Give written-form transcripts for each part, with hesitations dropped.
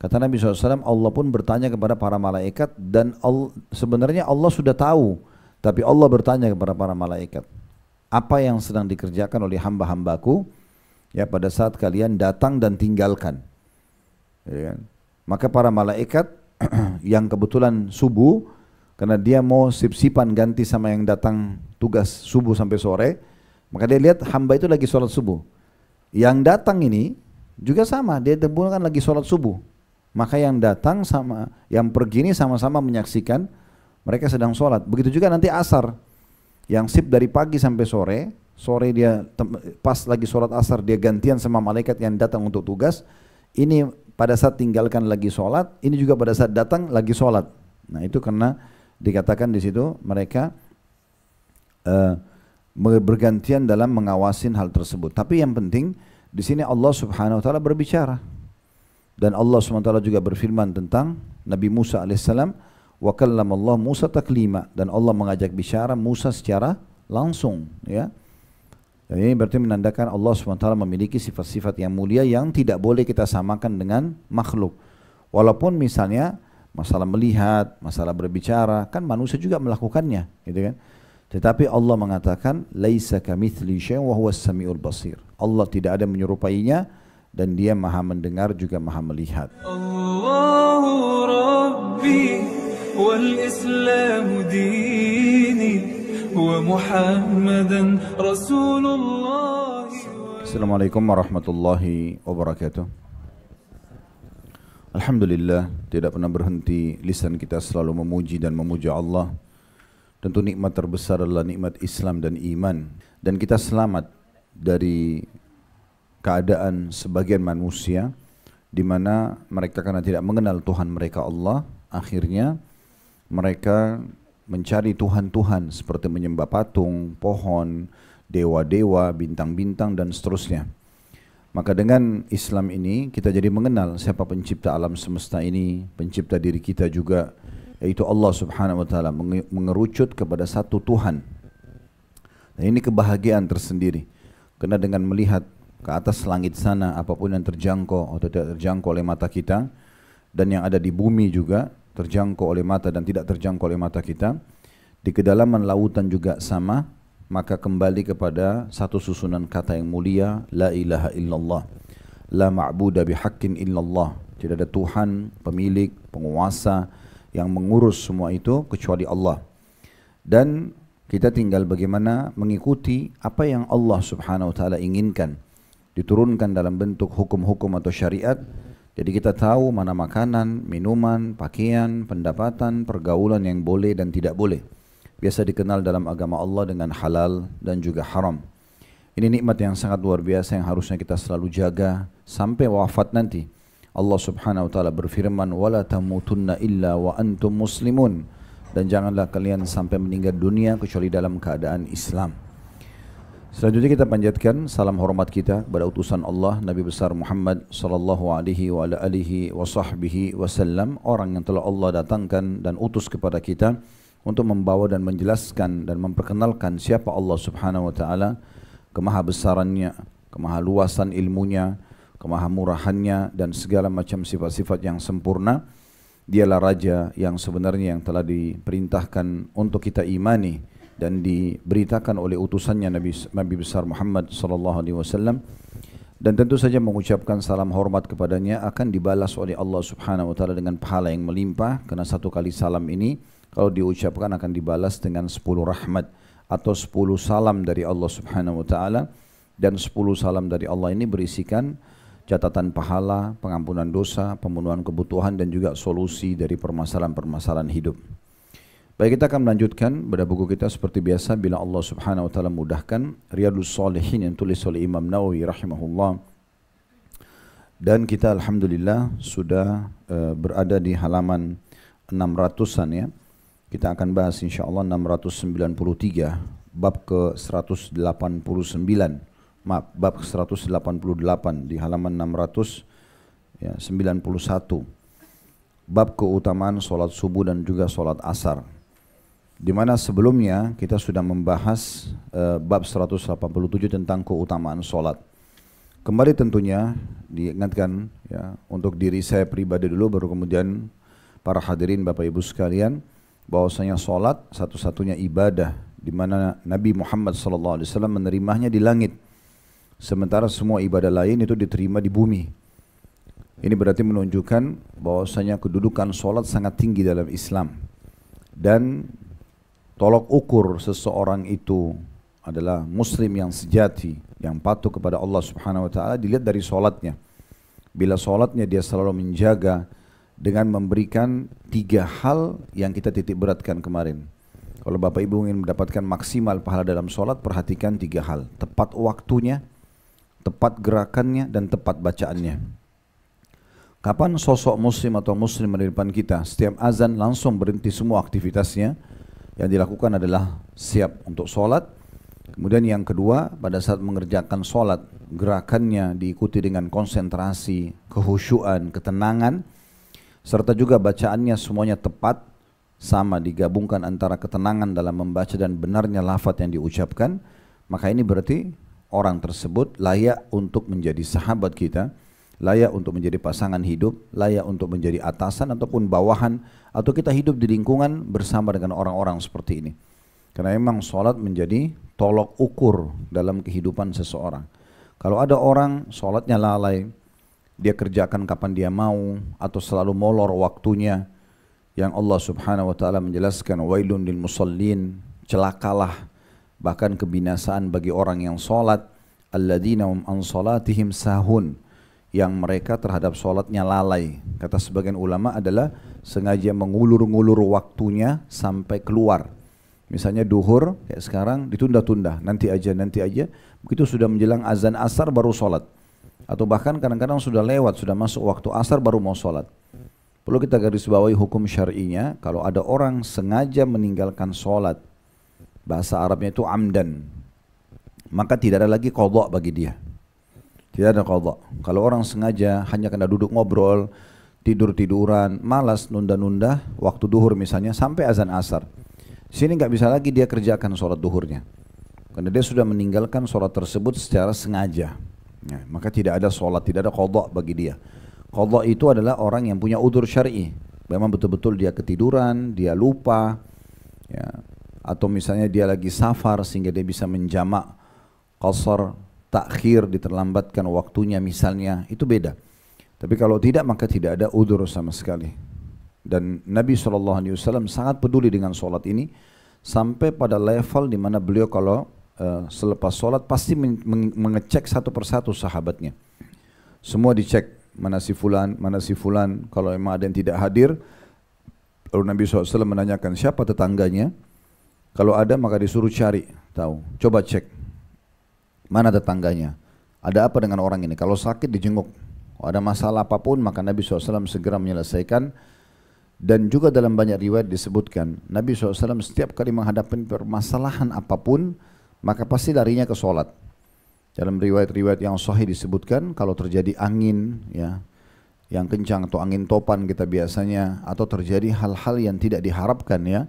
Kata Nabi SAW, Allah pun bertanya kepada para malaikat dan sebenarnya Allah sudah tahu, tapi Allah bertanya kepada para malaikat, apa yang sedang dikerjakan oleh hamba-hambaku ya pada saat kalian datang dan tinggalkan. Ya kan? Maka para malaikat yang kebetulan subuh, karena dia mau sip-sipan ganti sama yang datang tugas subuh sampai sore, maka dia lihat hamba itu lagi sholat subuh. Yang datang ini juga sama, dia kan lagi sholat subuh. Maka yang datang sama yang pergi ini sama-sama menyaksikan mereka sedang sholat. Begitu juga nanti asar, yang sip dari pagi sampai sore, sore dia pas lagi sholat asar dia gantian sama malaikat yang datang untuk tugas. Ini pada saat tinggalkan lagi sholat, ini juga pada saat datang lagi sholat. Nah itu karena dikatakan di situ mereka bergantian dalam mengawasin hal tersebut. Tapi yang penting di sini Allah Subhanahu Wa Taala berbicara. Dan Allah SWT juga berfirman tentang Nabi Musa alaihissalam, wa kallamallahu Musa taklima, dan Allah mengajak bicara Musa secara langsung, ya. Dan ini berarti menandakan Allah SWT memiliki sifat-sifat yang mulia yang tidak boleh kita samakan dengan makhluk. Walaupun misalnya masalah melihat, masalah berbicara, kan manusia juga melakukannya, gitu kan. Tetapi Allah mengatakan laisa kamitsli syai'un wa huwas samiul basir. Allah tidak ada menyerupainya dan dia maha mendengar juga maha melihat. Allahu Rabbi wal Islam dini wa Muhammadan Rasulullah. Assalamualaikum warahmatullahi wabarakatuh. Alhamdulillah, tidak pernah berhenti lisan kita selalu memuji dan memuja Allah. Tentu nikmat terbesar adalah nikmat Islam dan iman, dan kita selamat dari keadaan sebagian manusia di mana mereka karena tidak mengenal Tuhan mereka Allah, akhirnya mereka mencari Tuhan-Tuhan seperti menyembah patung, pohon, dewa-dewa, bintang-bintang dan seterusnya. Maka dengan Islam ini kita jadi mengenal siapa pencipta alam semesta ini, pencipta diri kita juga, yaitu Allah Subhanahu Wa Taala, mengerucut kepada satu Tuhan. Dan ini kebahagiaan tersendiri, karena dengan melihat ke atas langit sana, apapun yang terjangkau atau tidak terjangkau oleh mata kita, dan yang ada di bumi juga terjangkau oleh mata dan tidak terjangkau oleh mata kita, di kedalaman lautan juga sama, maka kembali kepada satu susunan kata yang mulia, la ilaha illallah, la ma'buda bihaqqin illallah. Tidak ada Tuhan, pemilik, penguasa yang mengurus semua itu kecuali Allah. Dan kita tinggal bagaimana mengikuti apa yang Allah Subhanahu Wa Taala inginkan, diturunkan dalam bentuk hukum-hukum atau syariat. Jadi kita tahu mana makanan, minuman, pakaian, pendapatan, pergaulan yang boleh dan tidak boleh. Biasa dikenal dalam agama Allah dengan halal dan juga haram. Ini nikmat yang sangat luar biasa yang harusnya kita selalu jaga sampai wafat nanti. Allah Subhanahu Wa Taala berfirman, wala tamutunna illa wa antum muslimun, dan janganlah kalian sampai meninggal dunia kecuali dalam keadaan Islam. Selanjutnya kita panjatkan salam hormat kita kepada utusan Allah Nabi besar Muhammad sallallahu alaihi wa alihi wasallam, orang yang telah Allah datangkan dan utus kepada kita untuk membawa dan menjelaskan dan memperkenalkan siapa Allah Subhanahu Wa Taala, kemahabesarannya, kemahaluasan ilmunya, kemahamurahannya dan segala macam sifat-sifat yang sempurna. Dialah Raja yang sebenarnya yang telah diperintahkan untuk kita imani dan diberitakan oleh utusannya Nabi besar Muhammad sallallahu alaihi wasallam, dan tentu saja mengucapkan salam hormat kepadanya akan dibalas oleh Allah Subhanahu Wa Taala dengan pahala yang melimpah, karena satu kali salam ini kalau diucapkan akan dibalas dengan 10 rahmat atau 10 salam dari Allah Subhanahu Wa Taala, dan 10 salam dari Allah ini berisikan catatan pahala, pengampunan dosa, pemenuhan kebutuhan dan juga solusi dari permasalahan-permasalahan hidup. Baik, kita akan melanjutkan pada buku kita seperti biasa, bila Allah Subhanahu Wa Taala mudahkan, Riyadhus Shalihin yang tulis oleh Imam Nawawi rahimahullah. Dan kita alhamdulillah sudah berada di halaman 600-an ya. Kita akan bahas insyaallah 693, bab ke 189. Maaf, bab 188 di halaman 691. Bab keutamaan sholat subuh dan juga sholat asar. Di mana sebelumnya kita sudah membahas bab 187 tentang keutamaan sholat. Kembali tentunya diingatkan ya untuk diri saya pribadi dulu, baru kemudian para hadirin Bapak Ibu sekalian, bahwasanya solat satu-satunya ibadah di mana Nabi Muhammad SAW menerimanya di langit, sementara semua ibadah lain itu diterima di bumi. Ini berarti menunjukkan bahwasanya kedudukan solat sangat tinggi dalam Islam, dan tolok ukur seseorang itu adalah muslim yang sejati, yang patuh kepada Allah Subhanahu wa taala dilihat dari solatnya. Bila solatnya dia selalu menjaga dengan memberikan 3 hal yang kita titik beratkan kemarin. Kalau Bapak Ibu ingin mendapatkan maksimal pahala dalam solat, perhatikan 3 hal: tepat waktunya, tepat gerakannya, dan tepat bacaannya. Kapan sosok muslim atau muslim di depan kita, setiap azan langsung berhenti semua aktivitasnya, yang dilakukan adalah siap untuk solat. Kemudian yang kedua, pada saat mengerjakan solat, gerakannya diikuti dengan konsentrasi, kehusyuan, ketenangan, serta juga bacaannya semuanya tepat, sama digabungkan antara ketenangan dalam membaca dan benarnya lafaz yang diucapkan. Maka ini berarti orang tersebut layak untuk menjadi sahabat kita, layak untuk menjadi pasangan hidup, layak untuk menjadi atasan ataupun bawahan, atau kita hidup di lingkungan bersama dengan orang-orang seperti ini. Karena memang solat menjadi tolok ukur dalam kehidupan seseorang. Kalau ada orang solatnya lalai, dia kerjakan kapan dia mau, atau selalu molor waktunya, yang Allah Subhanahu wa taala menjelaskan wailun lil musallin, celakalah bahkan kebinasaan bagi orang yang solat, alladzina hum an salatihim sahun, yang mereka terhadap solatnya lalai. Kata sebagian ulama adalah sengaja mengulur-ngulur waktunya sampai keluar. Misalnya duhur kayak sekarang ditunda-tunda, nanti aja. Begitu sudah menjelang azan asar baru solat, atau bahkan kadang-kadang sudah lewat, sudah masuk waktu asar baru mau solat. Perlu kita garis bawahi hukum syar'inya, kalau ada orang sengaja meninggalkan solat, bahasa Arabnya itu amdan, maka tidak ada lagi qadha bagi dia. Tidak ada qadha. Kalau orang sengaja hanya karena duduk ngobrol, tidur-tiduran, malas nunda-nunda waktu duhur misalnya sampai azan asar, sini nggak bisa lagi dia kerjakan sholat duhurnya, karena dia sudah meninggalkan sholat tersebut secara sengaja. Ya, maka tidak ada sholat, tidak ada qadha bagi dia. Qadha itu adalah orang yang punya udzur syar'i, memang betul-betul dia ketiduran, dia lupa, ya, atau misalnya dia lagi safar sehingga dia bisa menjamak qasar, takhir, diterlambatkan waktunya misalnya, itu beda. Tapi kalau tidak, maka tidak ada udzur sama sekali. Dan Nabi SAW sangat peduli dengan solat ini, sampai pada level di mana beliau kalau selepas solat pasti mengecek satu persatu sahabatnya. Semua dicek, mana si fulan, kalau memang ada yang tidak hadir, lalu Nabi SAW menanyakan siapa tetangganya. Kalau ada maka disuruh cari tahu, coba cek mana tetangganya, ada apa dengan orang ini. Kalau sakit dijenguk, kalau ada masalah apapun maka Nabi SAW segera menyelesaikan. Dan juga dalam banyak riwayat disebutkan Nabi SAW setiap kali menghadapi permasalahan apapun maka pasti larinya ke solat. Dalam riwayat-riwayat yang sahih disebutkan kalau terjadi angin ya yang kencang atau angin topan kita biasanya, atau terjadi hal-hal yang tidak diharapkan ya,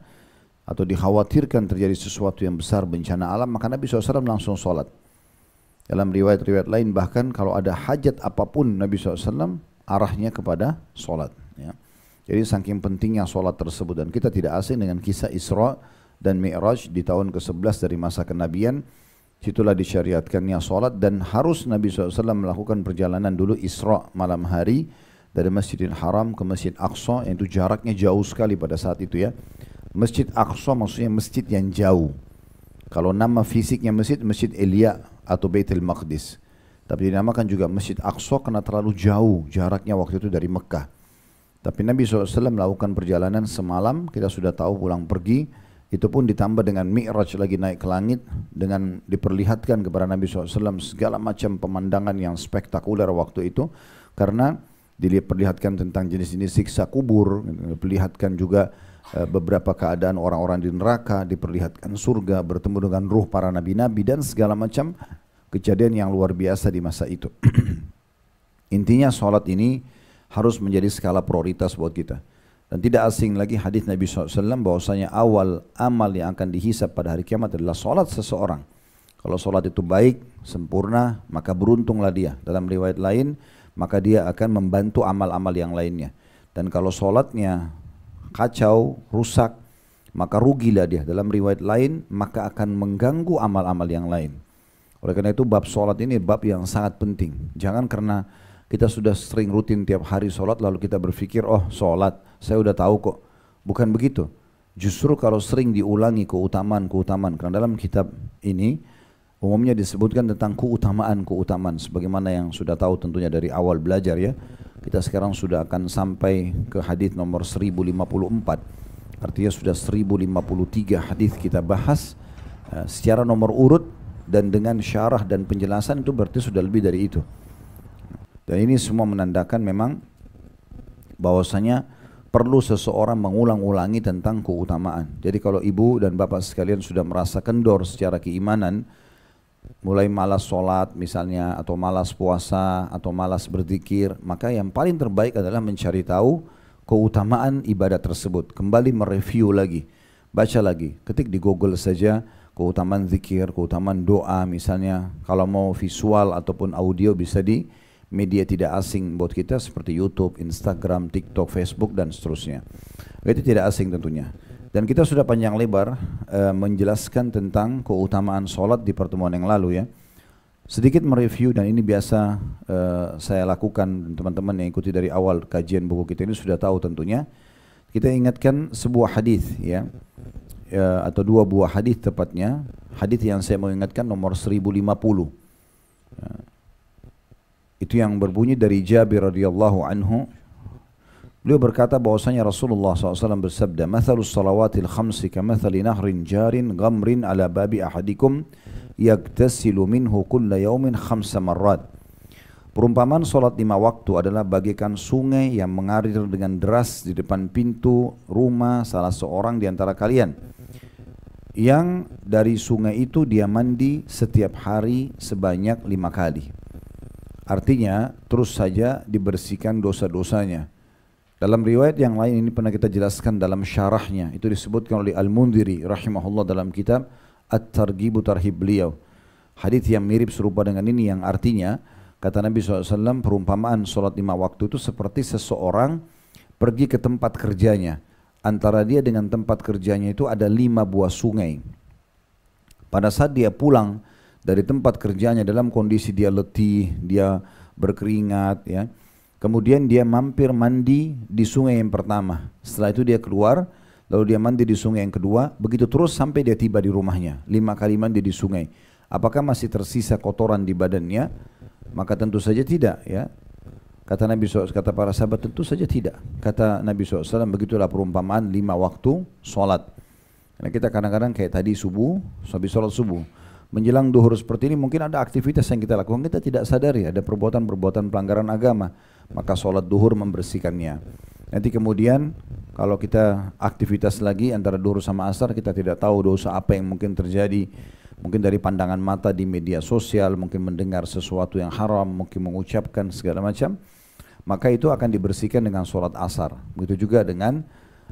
atau dikhawatirkan terjadi sesuatu yang besar, bencana alam, maka Nabi SAW langsung solat. Dalam riwayat-riwayat lain bahkan kalau ada hajat apapun Nabi SAW arahnya kepada solat ya. Jadi saking pentingnya solat tersebut, dan kita tidak asing dengan kisah Isra dan Mi'raj di tahun ke-11 dari masa kenabian. Situlah disyariatkannya solat, dan harus Nabi SAW melakukan perjalanan dulu Isra malam hari dari Masjidil Haram ke Masjid Aqsa, yang itu jaraknya jauh sekali pada saat itu ya. Masjid Aqsa maksudnya masjid yang jauh. Kalau nama fisiknya Masjid Elia atau Baitul Maqdis, tapi dinamakan juga Masjid Aqsa karena terlalu jauh jaraknya waktu itu dari Mekah. Tapi Nabi SAW melakukan perjalanan semalam, kita sudah tahu pulang pergi, itu pun ditambah dengan Mi'raj lagi naik ke langit, dengan diperlihatkan kepada Nabi SAW segala macam pemandangan yang spektakuler waktu itu, karena diperlihatkan tentang jenis-jenis siksa kubur, diperlihatkan juga beberapa keadaan orang-orang di neraka, diperlihatkan surga, bertemu dengan ruh para nabi-nabi, dan segala macam kejadian yang luar biasa di masa itu. Intinya solat ini harus menjadi skala prioritas buat kita. Dan tidak asing lagi hadis Nabi SAW bahwasanya awal amal yang akan dihisab pada hari kiamat adalah solat seseorang. Kalau sholat itu baik, sempurna, maka beruntunglah dia. Dalam riwayat lain, maka dia akan membantu amal-amal yang lainnya. Dan kalau sholatnya kacau, rusak, maka rugilah dia. Dalam riwayat lain, maka akan mengganggu amal-amal yang lain. Oleh karena itu bab sholat ini bab yang sangat penting. Jangan karena kita sudah sering rutin tiap hari sholat, lalu kita berpikir, oh sholat, saya udah tahu kok. Bukan begitu. Justru kalau sering diulangi keutamaan-keutamaan. Karena dalam kitab ini, umumnya disebutkan tentang keutamaan-keutamaan. Sebagaimana yang sudah tahu tentunya dari awal belajar ya. Kita sekarang sudah akan sampai ke hadis nomor 1054. Artinya sudah 1053 hadis kita bahas secara nomor urut. Dan dengan syarah dan penjelasan itu berarti sudah lebih dari itu. Dan ini semua menandakan memang bahwasanya perlu seseorang mengulang-ulangi tentang keutamaan. Jadi kalau ibu dan bapak sekalian sudah merasa kendor secara keimanan, mulai malas sholat misalnya, atau malas puasa, atau malas berzikir, maka yang paling terbaik adalah mencari tahu keutamaan ibadah tersebut. Kembali mereview lagi, baca lagi, ketik di Google saja keutamaan zikir, keutamaan doa misalnya. Kalau mau visual ataupun audio bisa di media tidak asing buat kita seperti YouTube, Instagram, TikTok, Facebook dan seterusnya. Itu tidak asing tentunya. Dan kita sudah panjang lebar menjelaskan tentang keutamaan sholat di pertemuan yang lalu ya. Sedikit mereview, dan ini biasa saya lakukan, teman-teman yang ikuti dari awal kajian buku kita ini sudah tahu tentunya. Kita ingatkan sebuah hadis ya, atau dua buah hadis tepatnya. Hadis yang saya mau ingatkan nomor 1050. Itu yang berbunyi dari Jabir radhiyallahu anhu. Beliau berkata bahwasanya Rasulullah SAW bersabda, "Mathalus salawatil khamsi kamathali nahrin jarin ghamrin ala babi ahadikum yaktasilu minhu kulla yawmin khamsa marrat." Perumpamaan salat 5 waktu adalah bagaikan sungai yang mengalir dengan deras di depan pintu rumah salah seorang di antara kalian, yang dari sungai itu dia mandi setiap hari sebanyak 5 kali. Artinya terus saja dibersihkan dosa-dosanya. Dalam riwayat yang lain, ini pernah kita jelaskan dalam syarahnya, itu disebutkan oleh Al-Mundhiri rahimahullah dalam kitab At-Targhib Tarhib beliau. Hadis yang mirip serupa dengan ini, yang artinya kata Nabi SAW, perumpamaan sholat 5 waktu itu seperti seseorang pergi ke tempat kerjanya. Antara dia dengan tempat kerjanya itu ada 5 buah sungai. Pada saat dia pulang dari tempat kerjanya dalam kondisi dia letih, dia berkeringat ya. Kemudian dia mampir mandi di sungai yang pertama. Setelah itu dia keluar, lalu dia mandi di sungai yang kedua, begitu terus sampai dia tiba di rumahnya. 5 kali mandi di sungai. Apakah masih tersisa kotoran di badannya? Maka tentu saja tidak ya. Kata Nabi SAW, kata para sahabat, tentu saja tidak. Kata Nabi SAW, begitulah perumpamaan 5 waktu sholat. Karena kita kadang-kadang kayak tadi subuh, habis sholat subuh, menjelang duhur seperti ini mungkin ada aktivitas yang kita lakukan, kita tidak sadari ada perbuatan-perbuatan pelanggaran agama, maka sholat duhur membersihkannya. Nanti kemudian kalau kita aktivitas lagi antara duhur sama asar, kita tidak tahu dosa apa yang mungkin terjadi, mungkin dari pandangan mata di media sosial, mungkin mendengar sesuatu yang haram, mungkin mengucapkan segala macam, maka itu akan dibersihkan dengan sholat asar. Begitu juga dengan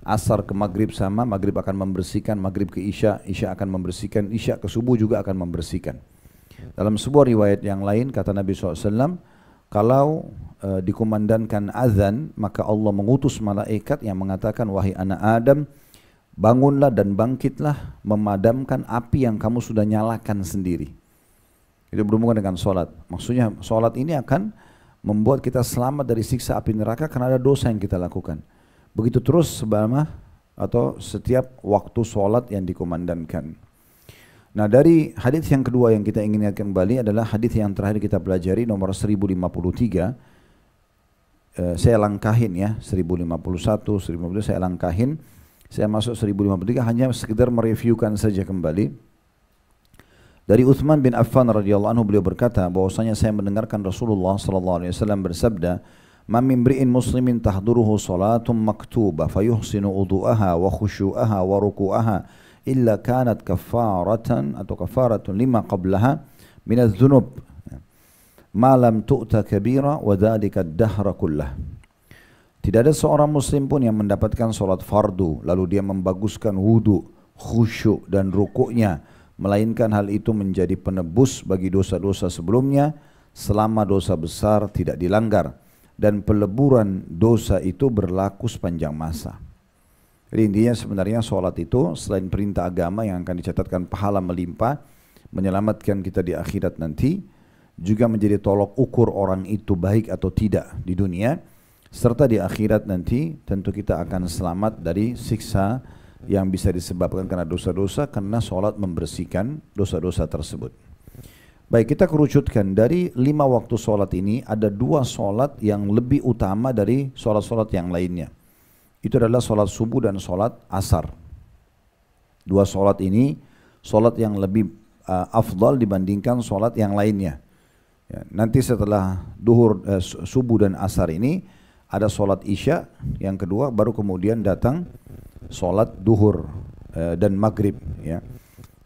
asar ke maghrib sama, maghrib akan membersihkan, maghrib ke isya, isya akan membersihkan, isya ke subuh juga akan membersihkan. Dalam sebuah riwayat yang lain kata Nabi SAW, kalau dikumandangkan azan, maka Allah mengutus malaikat yang mengatakan, wahai anak Adam, bangunlah dan bangkitlah memadamkan api yang kamu sudah nyalakan sendiri. Itu berhubungan dengan sholat. Maksudnya sholat ini akan membuat kita selamat dari siksa api neraka karena ada dosa yang kita lakukan. Begitu terus selama atau setiap waktu sholat yang dikumandangkan. Nah, dari hadis yang kedua yang kita ingin ingatkan kembali adalah hadis yang terakhir kita pelajari nomor 1053. Saya langkahin ya, 1051, 1052 saya langkahin. Saya masuk 1053 hanya sekedar mereviewkan saja kembali. Dari Uthman bin Affan radhiyallahu anhu, beliau berkata bahwasanya saya mendengarkan Rasulullah sallallahu alaihi wasallam bersabda, "Ma min imri'in muslimin tahduruhu salatun maktubah fayuhsinu wudu'aha wa khusyu'aha wa ruku'aha illa kanat kafaratan atau kafaratun lima qablaha min adh-dhunub ma lam tu'ta kabira wa dhalika ad-dahra kullah." Tidak ada seorang muslim pun yang mendapatkan salat fardu lalu dia membaguskan wudu, khusyuk dan rukuknya, melainkan hal itu menjadi penebus bagi dosa-dosa sebelumnya selama dosa besar tidak dilanggar, dan peleburan dosa itu berlaku sepanjang masa. Jadi intinya sebenarnya sholat itu selain perintah agama yang akan dicatatkan pahala melimpah, menyelamatkan kita di akhirat nanti, juga menjadi tolok ukur orang itu baik atau tidak di dunia, serta di akhirat nanti tentu kita akan selamat dari siksa yang bisa disebabkan karena dosa-dosa, karena sholat membersihkan dosa-dosa tersebut. Baik, kita kerucutkan dari 5 waktu sholat ini ada 2 sholat yang lebih utama dari sholat-sholat yang lainnya. Itu adalah sholat subuh dan sholat asar. 2 sholat ini sholat yang lebih afdal dibandingkan sholat yang lainnya. Ya, nanti setelah subuh dan asar ini ada sholat isya yang kedua, baru kemudian datang sholat duhur dan maghrib. Ya.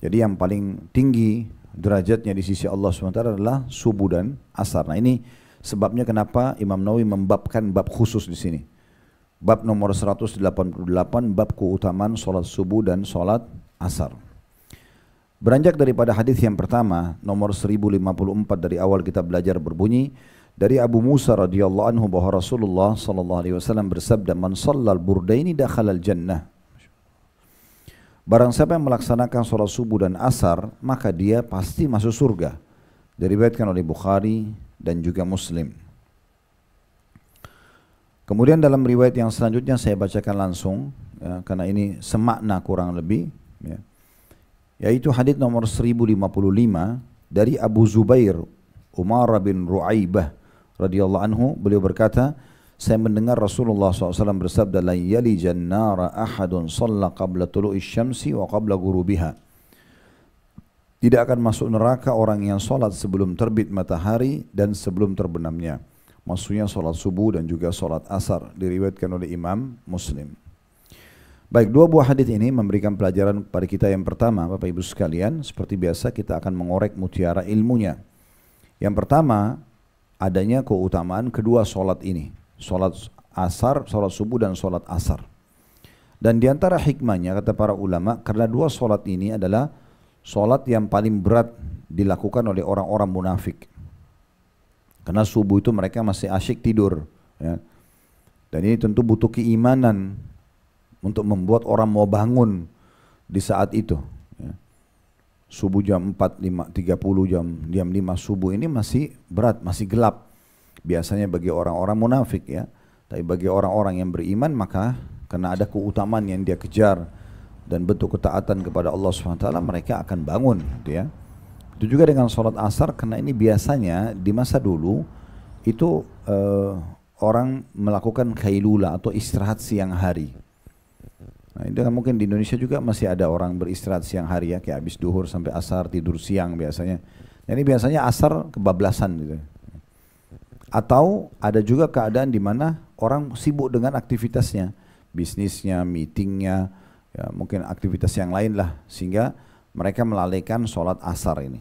Jadi yang paling tinggi derajatnya di sisi Allah SWT adalah subuh dan asar. Nah ini sebabnya kenapa Imam Nawawi membabkan bab khusus di sini. Bab nomor 188, bab keutamaan sholat subuh dan sholat asar. Beranjak daripada hadis yang pertama, nomor 1054 dari awal kita belajar berbunyi, dari Abu Musa radhiyallahu anhu bahwa Rasulullah sallallahu alaihi wasallam bersabda, "Man shallal burdaini dakhalal jannah." Barang siapa yang melaksanakan sholat subuh dan asar, maka dia pasti masuk surga. Diriwayatkan oleh Bukhari dan juga Muslim. Kemudian dalam riwayat yang selanjutnya saya bacakan langsung, ya, karena ini semakna kurang lebih, ya. Yaitu hadits nomor 1055 dari Abu Zubair Umar bin Ru'aibah radhiyallahu anhu, beliau berkata, saya mendengar Rasulullah SAW bersabda, la yalijan nara ahadun shalla qabla tulu'i syamsi wa qabla gurubiha. Tidak akan masuk neraka orang yang sholat sebelum terbit matahari dan sebelum terbenamnya. Maksudnya sholat subuh dan juga sholat asar, diriwayatkan oleh Imam Muslim. Baik, 2 buah hadis ini memberikan pelajaran kepada kita. Yang pertama, Bapak Ibu sekalian, seperti biasa kita akan mengorek mutiara ilmunya. Yang pertama, adanya keutamaan kedua sholat ini, sholat asar, sholat subuh dan sholat asar. Dan diantara hikmahnya kata para ulama, karena 2 sholat ini adalah sholat yang paling berat dilakukan oleh orang-orang munafik. Karena subuh itu mereka masih asyik tidur, ya. Dan ini tentu butuh keimanan untuk membuat orang mau bangun di saat itu, ya. Subuh jam 4:30 jam 5 subuh ini masih berat, masih gelap biasanya bagi orang-orang munafik, ya. Tapi bagi orang-orang yang beriman, maka karena ada keutamaan yang dia kejar dan bentuk ketaatan kepada Allah SWT, mereka akan bangun, gitu ya. Itu juga dengan sholat asar, karena ini biasanya di masa dulu itu orang melakukan kailula atau istirahat siang hari. Nah, itu kan mungkin di Indonesia juga masih ada orang beristirahat siang hari, ya, kayak habis duhur sampai asar tidur siang biasanya. Jadi biasanya asar kebablasan gitu. Atau ada juga keadaan di mana orang sibuk dengan aktivitasnya, bisnisnya, meetingnya, ya, mungkin aktivitas yang lain lah, sehingga mereka melalaikan sholat asar ini.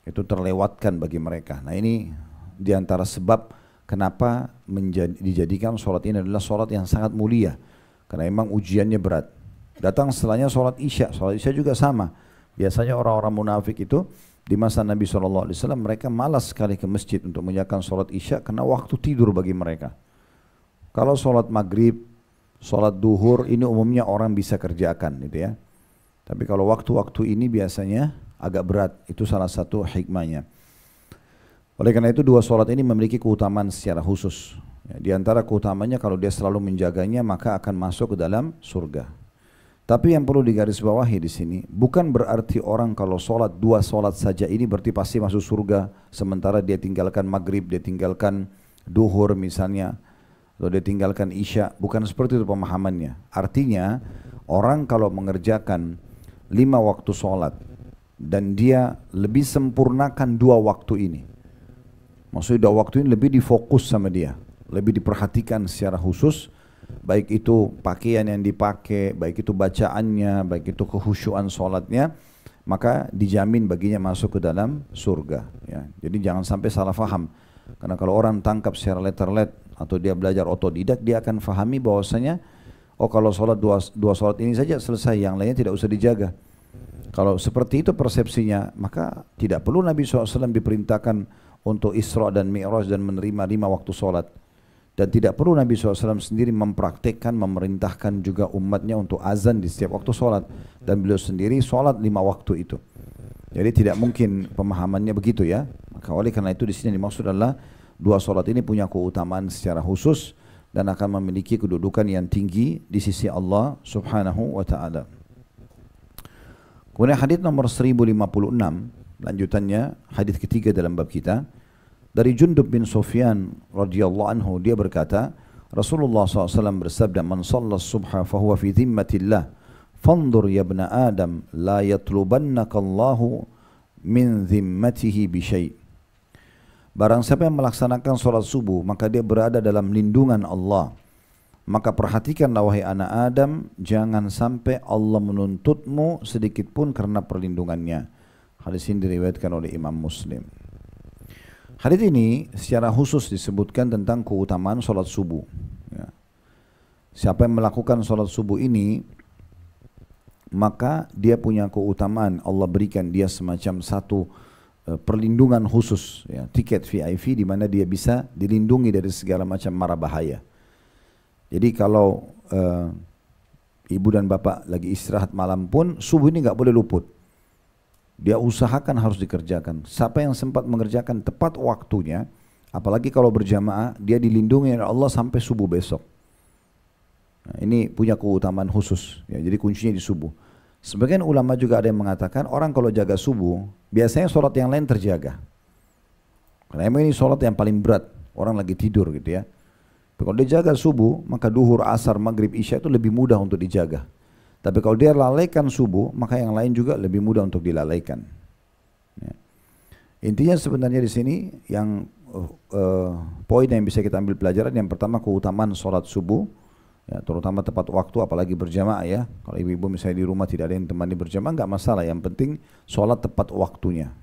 Itu terlewatkan bagi mereka. Nah ini diantara sebab kenapa dijadikan sholat ini adalah sholat yang sangat mulia. Karena memang ujiannya berat. Datang setelahnya sholat isya juga sama. Biasanya orang-orang munafik itu di masa Nabi SAW mereka malas sekali ke masjid untuk menjalankan sholat isya karena waktu tidur bagi mereka. Kalau sholat maghrib, sholat duhur ini umumnya orang bisa kerjakan, gitu ya. Tapi kalau waktu-waktu ini biasanya agak berat, itu salah satu hikmahnya. Oleh karena itu 2 sholat ini memiliki keutamaan secara khusus. Ya, di antara keutamanya kalau dia selalu menjaganya maka akan masuk ke dalam surga. Tapi yang perlu digarisbawahi di sini, bukan berarti orang kalau sholat 2 sholat saja ini berarti pasti masuk surga, sementara dia tinggalkan maghrib, dia tinggalkan duhur misalnya, atau dia tinggalkan isya. Bukan seperti itu pemahamannya. Artinya orang kalau mengerjakan 5 waktu sholat dan dia lebih sempurnakan 2 waktu ini, maksudnya 2 waktu ini lebih difokus sama dia, lebih diperhatikan secara khusus, baik itu pakaian yang dipakai, baik itu bacaannya, baik itu kekhusyuan sholatnya, maka dijamin baginya masuk ke dalam surga, ya. Jadi jangan sampai salah faham, karena kalau orang tangkap secara letterlet atau dia belajar otodidak, dia akan fahami bahwasanya oh kalau sholat dua sholat ini saja selesai, yang lainnya tidak usah dijaga. Kalau seperti itu persepsinya, maka tidak perlu Nabi SAW diperintahkan untuk Isra dan Mi'raj dan menerima 5 waktu sholat. Dan tidak perlu Nabi SAW sendiri mempraktekkan, memerintahkan juga umatnya untuk azan di setiap waktu sholat. Dan beliau sendiri sholat 5 waktu itu. Jadi tidak mungkin pemahamannya begitu ya. Maka oleh karena itu di sini dimaksud adalah 2 sholat ini punya keutamaan secara khusus dan akan memiliki kedudukan yang tinggi di sisi Allah Subhanahu wa Ta'ala. Kemudian hadis nomor 1056, lanjutannya hadis ketiga dalam bab kita, dari Jundub bin Sufyan radhiyallahu anhu, dia berkata, Rasulullah SAW bersabda, "Man shalla subha fahuwa fi dhimmatillah, fanzur ya ibna Adam, la yatlubannaka Allahu min dhimmatihi bi syai'." Barang siapa yang melaksanakan sholat subuh, maka dia berada dalam lindungan Allah. Maka perhatikanlah wahai anak Adam, jangan sampai Allah menuntutmu sedikit pun karena perlindungannya. Hadis ini diriwayatkan oleh Imam Muslim. Hadis ini secara khusus disebutkan tentang keutamaan sholat subuh. Ya. Siapa yang melakukan sholat subuh ini, maka dia punya keutamaan. Allah berikan dia semacam satu perlindungan khusus, ya, tiket VIP di mana dia bisa dilindungi dari segala macam mara bahaya. Jadi kalau ibu dan bapak lagi istirahat malam pun, subuh ini nggak boleh luput. Dia usahakan harus dikerjakan. Siapa yang sempat mengerjakan tepat waktunya, apalagi kalau berjamaah, dia dilindungi oleh Allah sampai subuh besok. Nah, ini punya keutamaan khusus. Ya, jadi kuncinya di subuh. Sebagian ulama juga ada yang mengatakan orang kalau jaga subuh, biasanya sholat yang lain terjaga. Karena emang ini sholat yang paling berat, orang lagi tidur gitu ya. Kalau dia jaga subuh, maka duhur, asar, maghrib, isya itu lebih mudah untuk dijaga. Tapi kalau dia lalaikan subuh, maka yang lain juga lebih mudah untuk dilalaikan. Ya. Intinya sebenarnya di sini yang poin yang bisa kita ambil pelajaran, yang pertama keutamaan sholat subuh, ya, terutama tepat waktu, apalagi berjamaah ya. Kalau ibu-ibu misalnya di rumah tidak ada yang temani berjamaah, nggak masalah. Yang penting sholat tepat waktunya.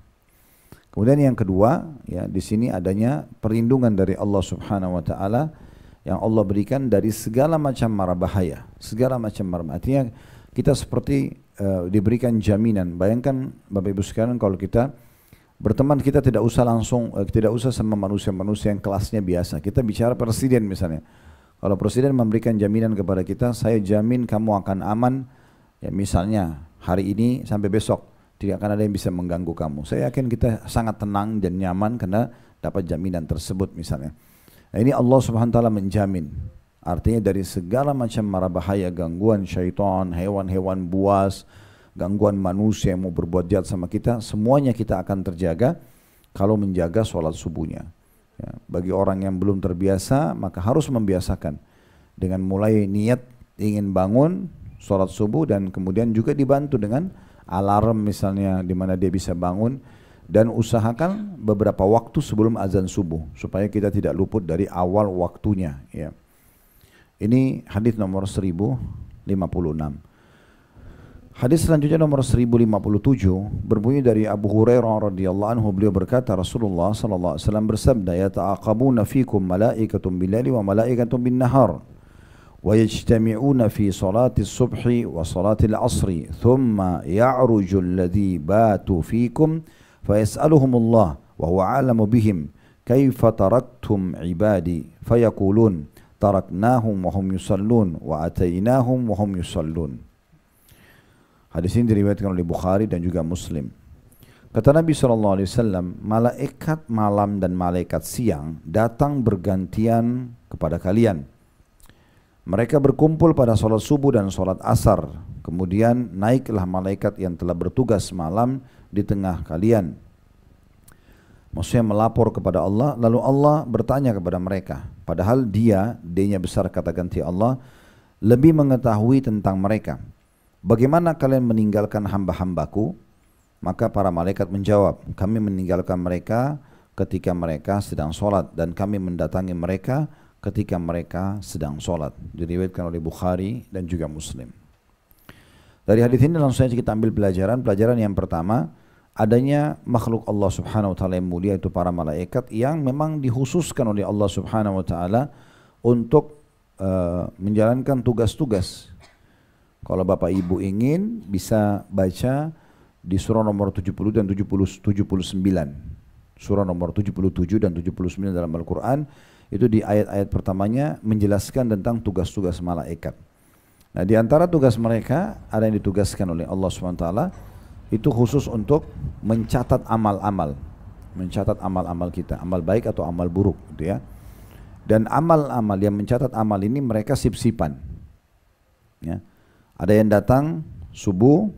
Kemudian yang kedua, ya, di sini adanya perlindungan dari Allah Subhanahu Wa Taala yang Allah berikan dari segala macam mara bahaya, segala macam mara bahaya. Artinya kita seperti diberikan jaminan. Bayangkan Bapak Ibu sekalian, kalau kita berteman, kita tidak usah langsung, tidak usah sama manusia-manusia yang kelasnya biasa. Kita bicara presiden misalnya. Kalau presiden memberikan jaminan kepada kita, saya jamin kamu akan aman, ya misalnya hari ini sampai besok tidak akan ada yang bisa mengganggu kamu. Saya yakin kita sangat tenang dan nyaman karena dapat jaminan tersebut misalnya. Nah, ini Allah Subhanahu wa Ta'ala menjamin. Artinya dari segala macam mara bahaya, gangguan syaitan, hewan-hewan buas, gangguan manusia yang mau berbuat jahat sama kita, semuanya kita akan terjaga kalau menjaga sholat subuhnya. Ya, bagi orang yang belum terbiasa, maka harus membiasakan dengan mulai niat ingin bangun sholat subuh, dan kemudian juga dibantu dengan alarm misalnya di mana dia bisa bangun, dan usahakan beberapa waktu sebelum azan subuh supaya kita tidak luput dari awal waktunya. Ya. Ini hadis nomor 1056. Hadis selanjutnya nomor 1057 berbunyi dari Abu Hurairah radhiyallahu anhu, beliau berkata, Rasulullah sallallahu alaihi wasallam bersabda, "Yata'aqabuna fikum malaikatun bil-laili wa malaikatun bin-nahar wa yajtami'una fi salati as-subhi wa salati al-'asri thumma ya'ruju alladhi batu fikum fayas'aluhumullah wa huwa 'alamu bihim kaifa taraktum 'ibadi fayaqulun taraknahum wa hum yusallun wa atainahum wa hum yusallun." Hadis ini diriwayatkan oleh Bukhari dan juga Muslim. Kata Nabi SAW, malaikat malam dan malaikat siang datang bergantian kepada kalian. Mereka berkumpul pada sholat subuh dan sholat asar. Kemudian naiklah malaikat yang telah bertugas malam di tengah kalian. Maksudnya melapor kepada Allah, lalu Allah bertanya kepada mereka. Padahal D-nya besar kata ganti Allah, lebih mengetahui tentang mereka. Bagaimana kalian meninggalkan hamba-hambaku? Maka para malaikat menjawab, kami meninggalkan mereka ketika mereka sedang sholat, dan kami mendatangi mereka ketika mereka sedang sholat. Diriwayatkan oleh Bukhari dan juga Muslim. Dari hadis ini langsung saja kita ambil pelajaran. Pelajaran yang pertama, adanya makhluk Allah Subhanahu wa Ta'ala yang mulia, itu para malaikat yang memang dikhususkan oleh Allah Subhanahu wa Ta'ala untuk menjalankan tugas-tugas. Kalau Bapak Ibu ingin bisa baca di surah nomor 70 dan 79. Surah nomor 77 dan 79 dalam Al-Quran, itu di ayat-ayat pertamanya menjelaskan tentang tugas-tugas malaikat. Nah, di antara tugas mereka ada yang ditugaskan oleh Allah SWT, itu khusus untuk mencatat amal-amal, mencatat amal-amal kita, amal baik atau amal buruk, gitu ya. Dan amal-amal yang mencatat amal ini mereka sip-sipan. Ya. Ada yang datang subuh,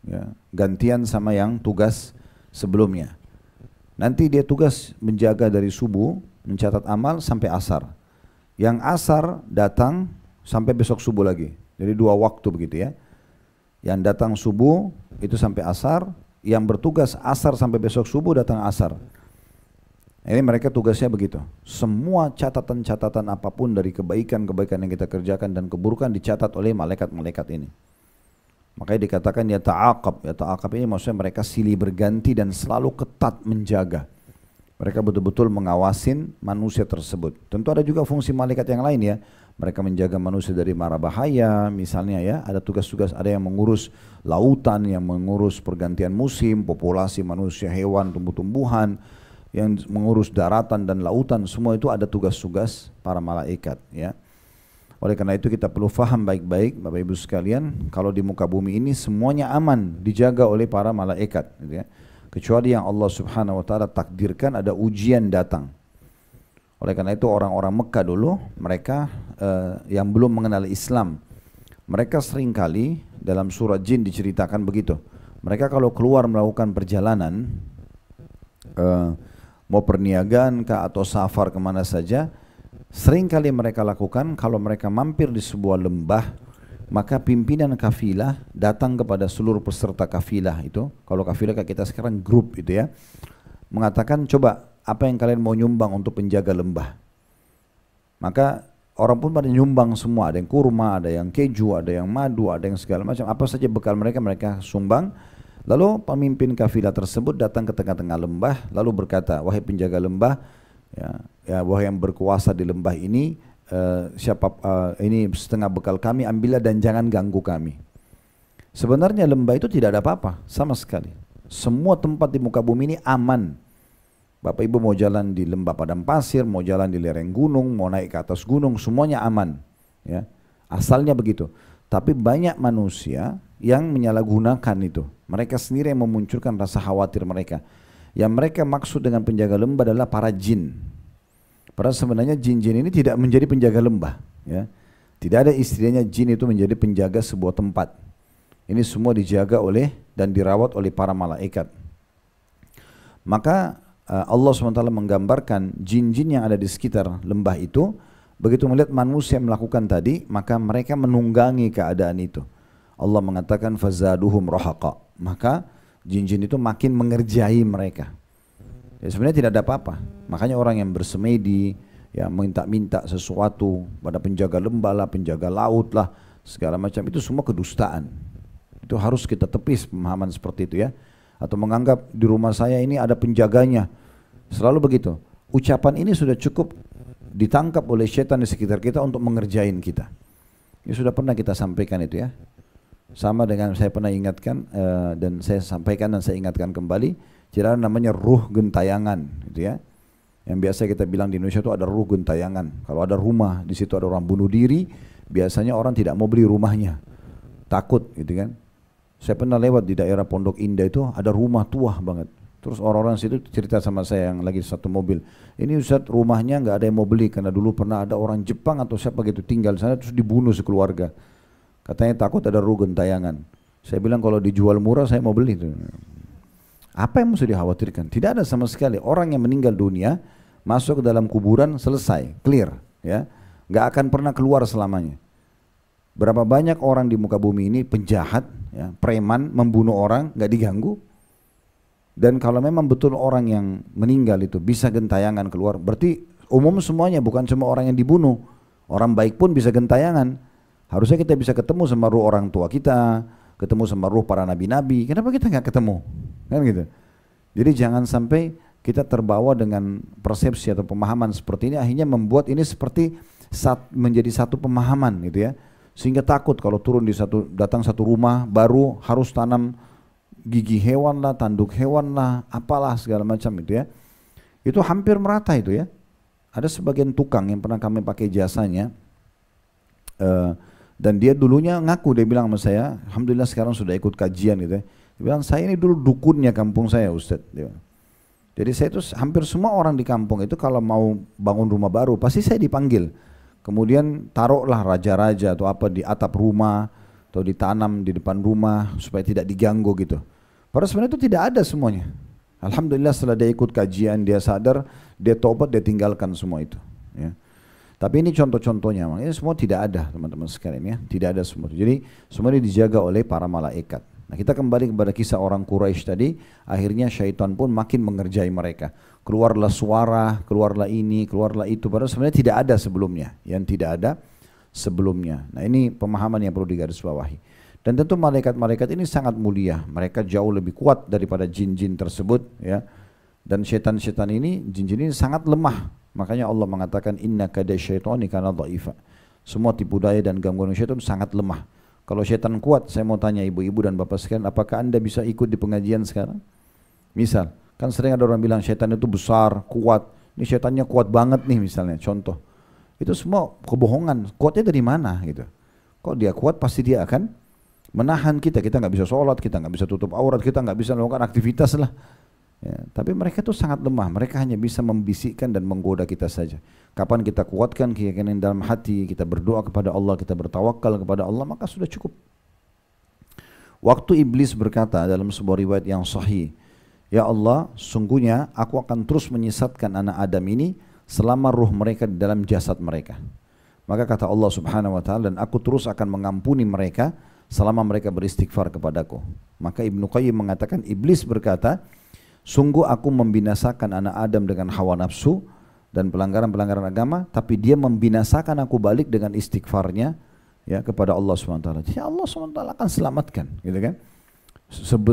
ya, gantian sama yang tugas sebelumnya. Nanti dia tugas menjaga dari subuh, mencatat amal sampai asar. Yang asar datang sampai besok subuh lagi. Jadi 2 waktu begitu ya. Yang datang subuh itu sampai asar, yang bertugas asar sampai besok subuh datang asar. Ini mereka tugasnya begitu. Semua catatan-catatan apapun dari kebaikan-kebaikan yang kita kerjakan dan keburukan dicatat oleh malaikat-malaikat ini. Makanya dikatakan ya ta'aqab. Ya ta'aqab ini maksudnya mereka silih berganti dan selalu ketat menjaga. Mereka betul-betul mengawasin manusia tersebut. Tentu ada juga fungsi malaikat yang lain ya. Mereka menjaga manusia dari mara bahaya misalnya ya. Ada tugas-tugas, ada yang mengurus lautan, yang mengurus pergantian musim, populasi manusia, hewan, tumbuh-tumbuhan, yang mengurus daratan dan lautan, semua itu ada tugas-tugas para malaikat ya. Oleh karena itu kita perlu faham baik-baik Bapak Ibu sekalian, kalau di muka bumi ini semuanya aman, dijaga oleh para malaikat gitu ya. Kecuali yang Allah Subhanahu wa taala takdirkan ada ujian datang. Oleh karena itu orang-orang Mekah dulu, mereka yang belum mengenal Islam, mereka seringkali dalam surah Jin diceritakan begitu. Mereka kalau keluar melakukan perjalanan, mau perniagaan kah atau safar kemana saja, seringkali mereka lakukan kalau mereka mampir di sebuah lembah, maka pimpinan kafilah datang kepada seluruh peserta kafilah itu, kalau kafilah kayak kita sekarang grup itu ya, mengatakan coba apa yang kalian mau nyumbang untuk penjaga lembah. Maka orang pun pada nyumbang semua, ada yang kurma, ada yang keju, ada yang madu, ada yang segala macam, apa saja bekal mereka sumbang. Lalu pemimpin kafilah tersebut datang ke tengah-tengah lembah, lalu berkata, wahai penjaga lembah, wahai yang berkuasa di lembah ini, ini setengah bekal kami, ambillah dan jangan ganggu kami. Sebenarnya lembah itu tidak ada apa-apa sama sekali. Semua tempat di muka bumi ini aman. Bapak Ibu mau jalan di lembah padang pasir, mau jalan di lereng gunung, mau naik ke atas gunung, semuanya aman. Ya, asalnya begitu. Tapi banyak manusia yang menyalahgunakan itu. Mereka sendiri yang memunculkan rasa khawatir mereka. Yang mereka maksud dengan penjaga lembah adalah para jin. Padahal sebenarnya jin-jin ini tidak menjadi penjaga lembah. Ya. Tidak ada istilahnya jin itu menjadi penjaga sebuah tempat. Ini semua dijaga oleh dan dirawat oleh para malaikat. Maka Allah SWT menggambarkan jin-jin yang ada di sekitar lembah itu, begitu melihat manusia melakukan tadi, maka mereka menunggangi keadaan itu. Allah mengatakan fazaduhum rahaqa, maka jin-jin itu makin mengerjai mereka. Ya, sebenarnya tidak ada apa-apa. Makanya orang yang bersemedi, ya minta-minta sesuatu pada penjaga lembah lah, penjaga laut lah, segala macam, itu semua kedustaan. Itu harus kita tepis pemahaman seperti itu ya. Atau menganggap di rumah saya ini ada penjaganya. Selalu begitu. Ucapan ini sudah cukup ditangkap oleh setan di sekitar kita untuk mengerjain kita. Ini sudah pernah kita sampaikan itu ya. Sama dengan saya pernah ingatkan dan saya sampaikan dan saya ingatkan kembali, cara namanya ruh gentayangan gitu ya. Yang biasa kita bilang di Indonesia itu ada ruh gentayangan. Kalau ada rumah di situ ada orang bunuh diri, biasanya orang tidak mau beli rumahnya. Takut gitu kan. Saya pernah lewat di daerah Pondok Indah itu ada rumah tua banget. Terus orang-orang situ cerita sama saya yang lagi satu mobil. Ini Ustaz rumahnya nggak ada yang mau beli karena dulu pernah ada orang Jepang atau siapa gitu tinggal di sana terus dibunuh sekeluarga. Katanya takut ada ruh gentayangan. Saya bilang kalau dijual murah saya mau beli itu. Apa yang mesti dikhawatirkan? Tidak ada sama sekali. Orang yang meninggal dunia masuk ke dalam kuburan selesai, clear, ya, nggak akan pernah keluar selamanya. Berapa banyak orang di muka bumi ini penjahat, ya, preman, membunuh orang, nggak diganggu. Dan kalau memang betul orang yang meninggal itu bisa gentayangan keluar, berarti umum semuanya, bukan cuma orang yang dibunuh. Orang baik pun bisa gentayangan. Harusnya kita bisa ketemu sama ruh orang tua kita, ketemu sama ruh para nabi-nabi. Kenapa kita nggak ketemu? Kan gitu. Jadi jangan sampai kita terbawa dengan persepsi atau pemahaman seperti ini, akhirnya membuat ini seperti menjadi satu pemahaman gitu ya. Sehingga takut kalau turun di datang satu rumah baru harus tanam gigi hewan lah, tanduk hewan lah, apalah segala macam itu ya. Itu hampir merata itu ya. Ada sebagian tukang yang pernah kami pakai jasanya, dan dia dulunya ngaku, dia bilang sama saya, alhamdulillah sekarang sudah ikut kajian gitu ya. Dia bilang, saya ini dulu dukunnya kampung saya Ustadz. Jadi saya itu hampir semua orang di kampung itu kalau mau bangun rumah baru pasti saya dipanggil. Kemudian taruhlah raja-raja atau apa di atap rumah atau ditanam di depan rumah supaya tidak diganggu gitu. Padahal sebenarnya itu tidak ada semuanya. Alhamdulillah setelah dia ikut kajian, dia sadar, dia tobat, dia tinggalkan semua itu. Ya. Tapi ini contoh-contohnya, ini semua tidak ada teman-teman sekalian ya, tidak ada semua. Jadi semua ini dijaga oleh para malaikat. Nah kita kembali kepada kisah orang Quraisy tadi, akhirnya syaitan pun makin mengerjai mereka. Keluarlah suara, keluarlah ini, keluarlah itu, padahal sebenarnya tidak ada sebelumnya, yang tidak ada sebelumnya. Nah ini pemahaman yang perlu digarisbawahi. Dan tentu malaikat-malaikat ini sangat mulia, mereka jauh lebih kuat daripada jin-jin tersebut ya. Dan setan-setan ini, jin-jin ini sangat lemah. Makanya Allah mengatakan inna kada syaitani kana dha'ifa. Semua tipu daya dan gangguan syaitan sangat lemah. Kalau syaitan kuat, saya mau tanya ibu-ibu dan bapak sekalian, apakah Anda bisa ikut di pengajian sekarang? Misal, kan sering ada orang bilang syaitan itu besar, kuat. Ini syaitannya kuat banget nih misalnya, contoh. Itu semua kebohongan. Kuatnya dari mana gitu? Kok dia kuat pasti dia akan menahan kita nggak bisa sholat, kita nggak bisa tutup aurat, kita nggak bisa melakukan aktivitas lah. Ya, tapi mereka tuh sangat lemah, mereka hanya bisa membisikkan dan menggoda kita saja. Kapan kita kuatkan keyakinan dalam hati, kita berdoa kepada Allah, kita bertawakal kepada Allah, maka sudah cukup. Waktu iblis berkata dalam sebuah riwayat yang sahih, ya Allah, sungguhnya aku akan terus menyesatkan anak Adam ini selama ruh mereka di dalam jasad mereka. Maka kata Allah Subhanahu wa taala, dan aku terus akan mengampuni mereka selama mereka beristighfar kepadaku. Maka Ibnu Qayyim mengatakan, iblis berkata, sungguh aku membinasakan anak Adam dengan hawa nafsu dan pelanggaran-pelanggaran agama, tapi dia membinasakan aku balik dengan istighfarnya ya kepada Allah SWT. Ya Allah SWT akan selamatkan, gitu kan?